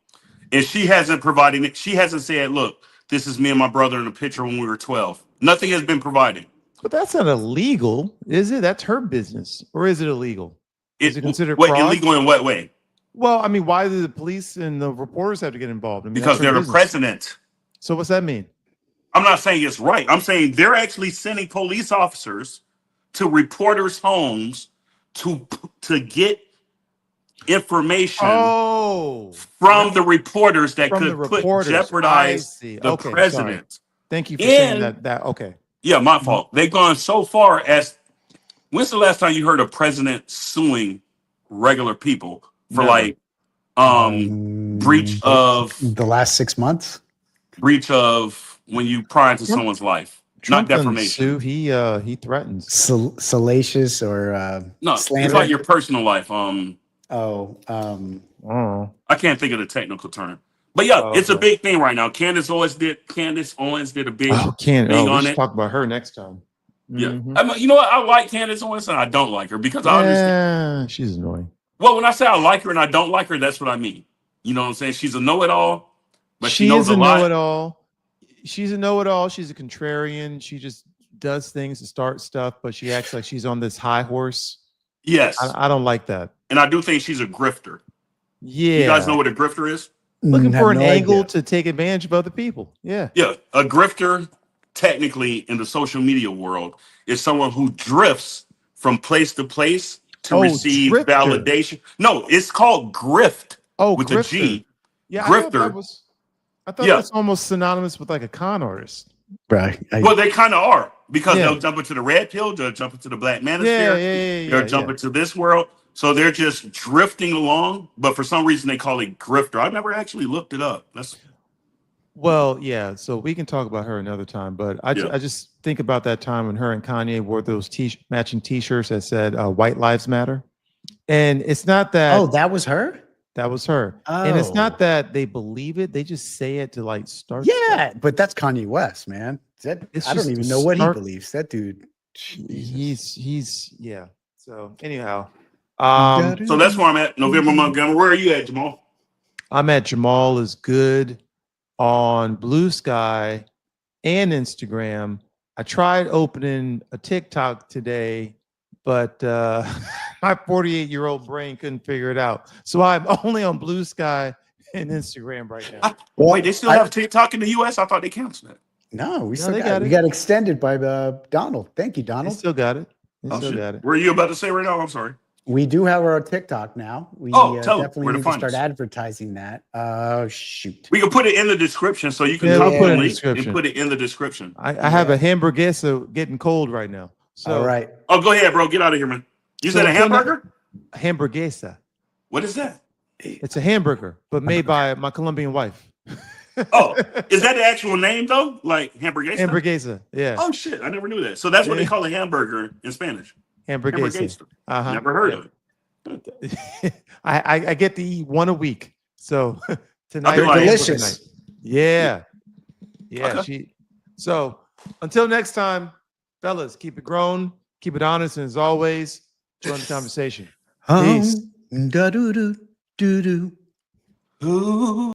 And she hasn't provided it. She hasn't said, look, this is me and my brother in a picture when we were 12. Nothing has been provided. But that's not illegal, is it? That's her business. Or is it illegal? Is it considered fraud? Illegal in what way? Well, I mean, why do the police and the reporters have to get involved? I mean, because they're the president. So what's that mean? I'm not saying it's right. I'm saying they're actually sending police officers to reporters' homes to get information from the reporters that could jeopardize the president. Sorry. Thank you for saying that. Okay. Yeah, my fault. They've gone so far as, when's the last time you heard a president suing regular people for breach of the last 6 months? Breach of when you pry into someone's life. Trump not defamation. Sue. He threatens. Salacious or no, slander? It's like your personal life. I can't think of the technical term. But yeah, it's a big thing right now. Candace Owens did a big thing on it. Talk about her next time. Yeah, you know what? I like Candace Owens and I don't like her because obviously she's annoying. Well, when I say I like her and I don't like her, that's what I mean. You know what I'm saying? She's a know-it-all, but she knows a lot. Know-it-all. She's a know-it-all. She's a contrarian. She just does things to start stuff, but she acts like she's on this high horse. Yes, I don't like that. And I do think she's a grifter. Yeah, you guys know what a grifter is? Looking for an angle to take advantage of other people. Yeah. Yeah. A grifter, technically, in the social media world, is someone who drifts from place to place to receive validation. No, it's called grift with grifter. a G. Yeah, grifter. I thought that's almost synonymous with like a con artist. Right. Well, they kind of are because they'll jump into the red pill, they'll jump into the black manosphere, they'll jump into this world. So they're just drifting along, but for some reason they call it grifter. I never actually looked it up. So we can talk about her another time, but I just think about that time when her and Kanye wore those matching T-shirts that said "White Lives Matter," and it's not that. Oh, that was her. That was her, and it's not that they believe it; they just say it to like start. Yeah, but that's Kanye West, man. I don't even know what he believes. That dude, he's yeah. So anyhow. So that's where I'm at. November Montgomery. Where are you at, Jamal? I'm at Jamal is Good on Blue Sky and Instagram. I tried opening a TikTok today, but my 48-year-old brain couldn't figure it out. So I'm only on Blue Sky and Instagram right now. Wait, they still have TikTok in the US? I thought they canceled it. No, we got extended by Donald. Thank you, Donald. They still got it. Got it. What are you about to say right now? I'm sorry. We do have our TikTok now. We definitely need to start advertising that. Oh, shoot. We can put it in the description so you can copy the link and put it in the description. I have a hamburguesa getting cold right now. So, all right. Oh, go ahead, bro. Get out of here, man. You said a hamburger? Hamburguesa. What is that? It's a hamburger, but made by my Colombian wife. Oh, is that the actual name though? Like hamburguesa? Hamburguesa. Yeah. Oh shit, I never knew that. So that's what they call a hamburger in Spanish. Hamburguesa. Never heard of it. I get to eat one a week. So tonight, They're delicious. tonight. Yeah. Okay. So until next time, fellas, keep it grown, keep it honest, and as always, join the conversation. Peace. Da-doo-doo, doo-doo. Ooh.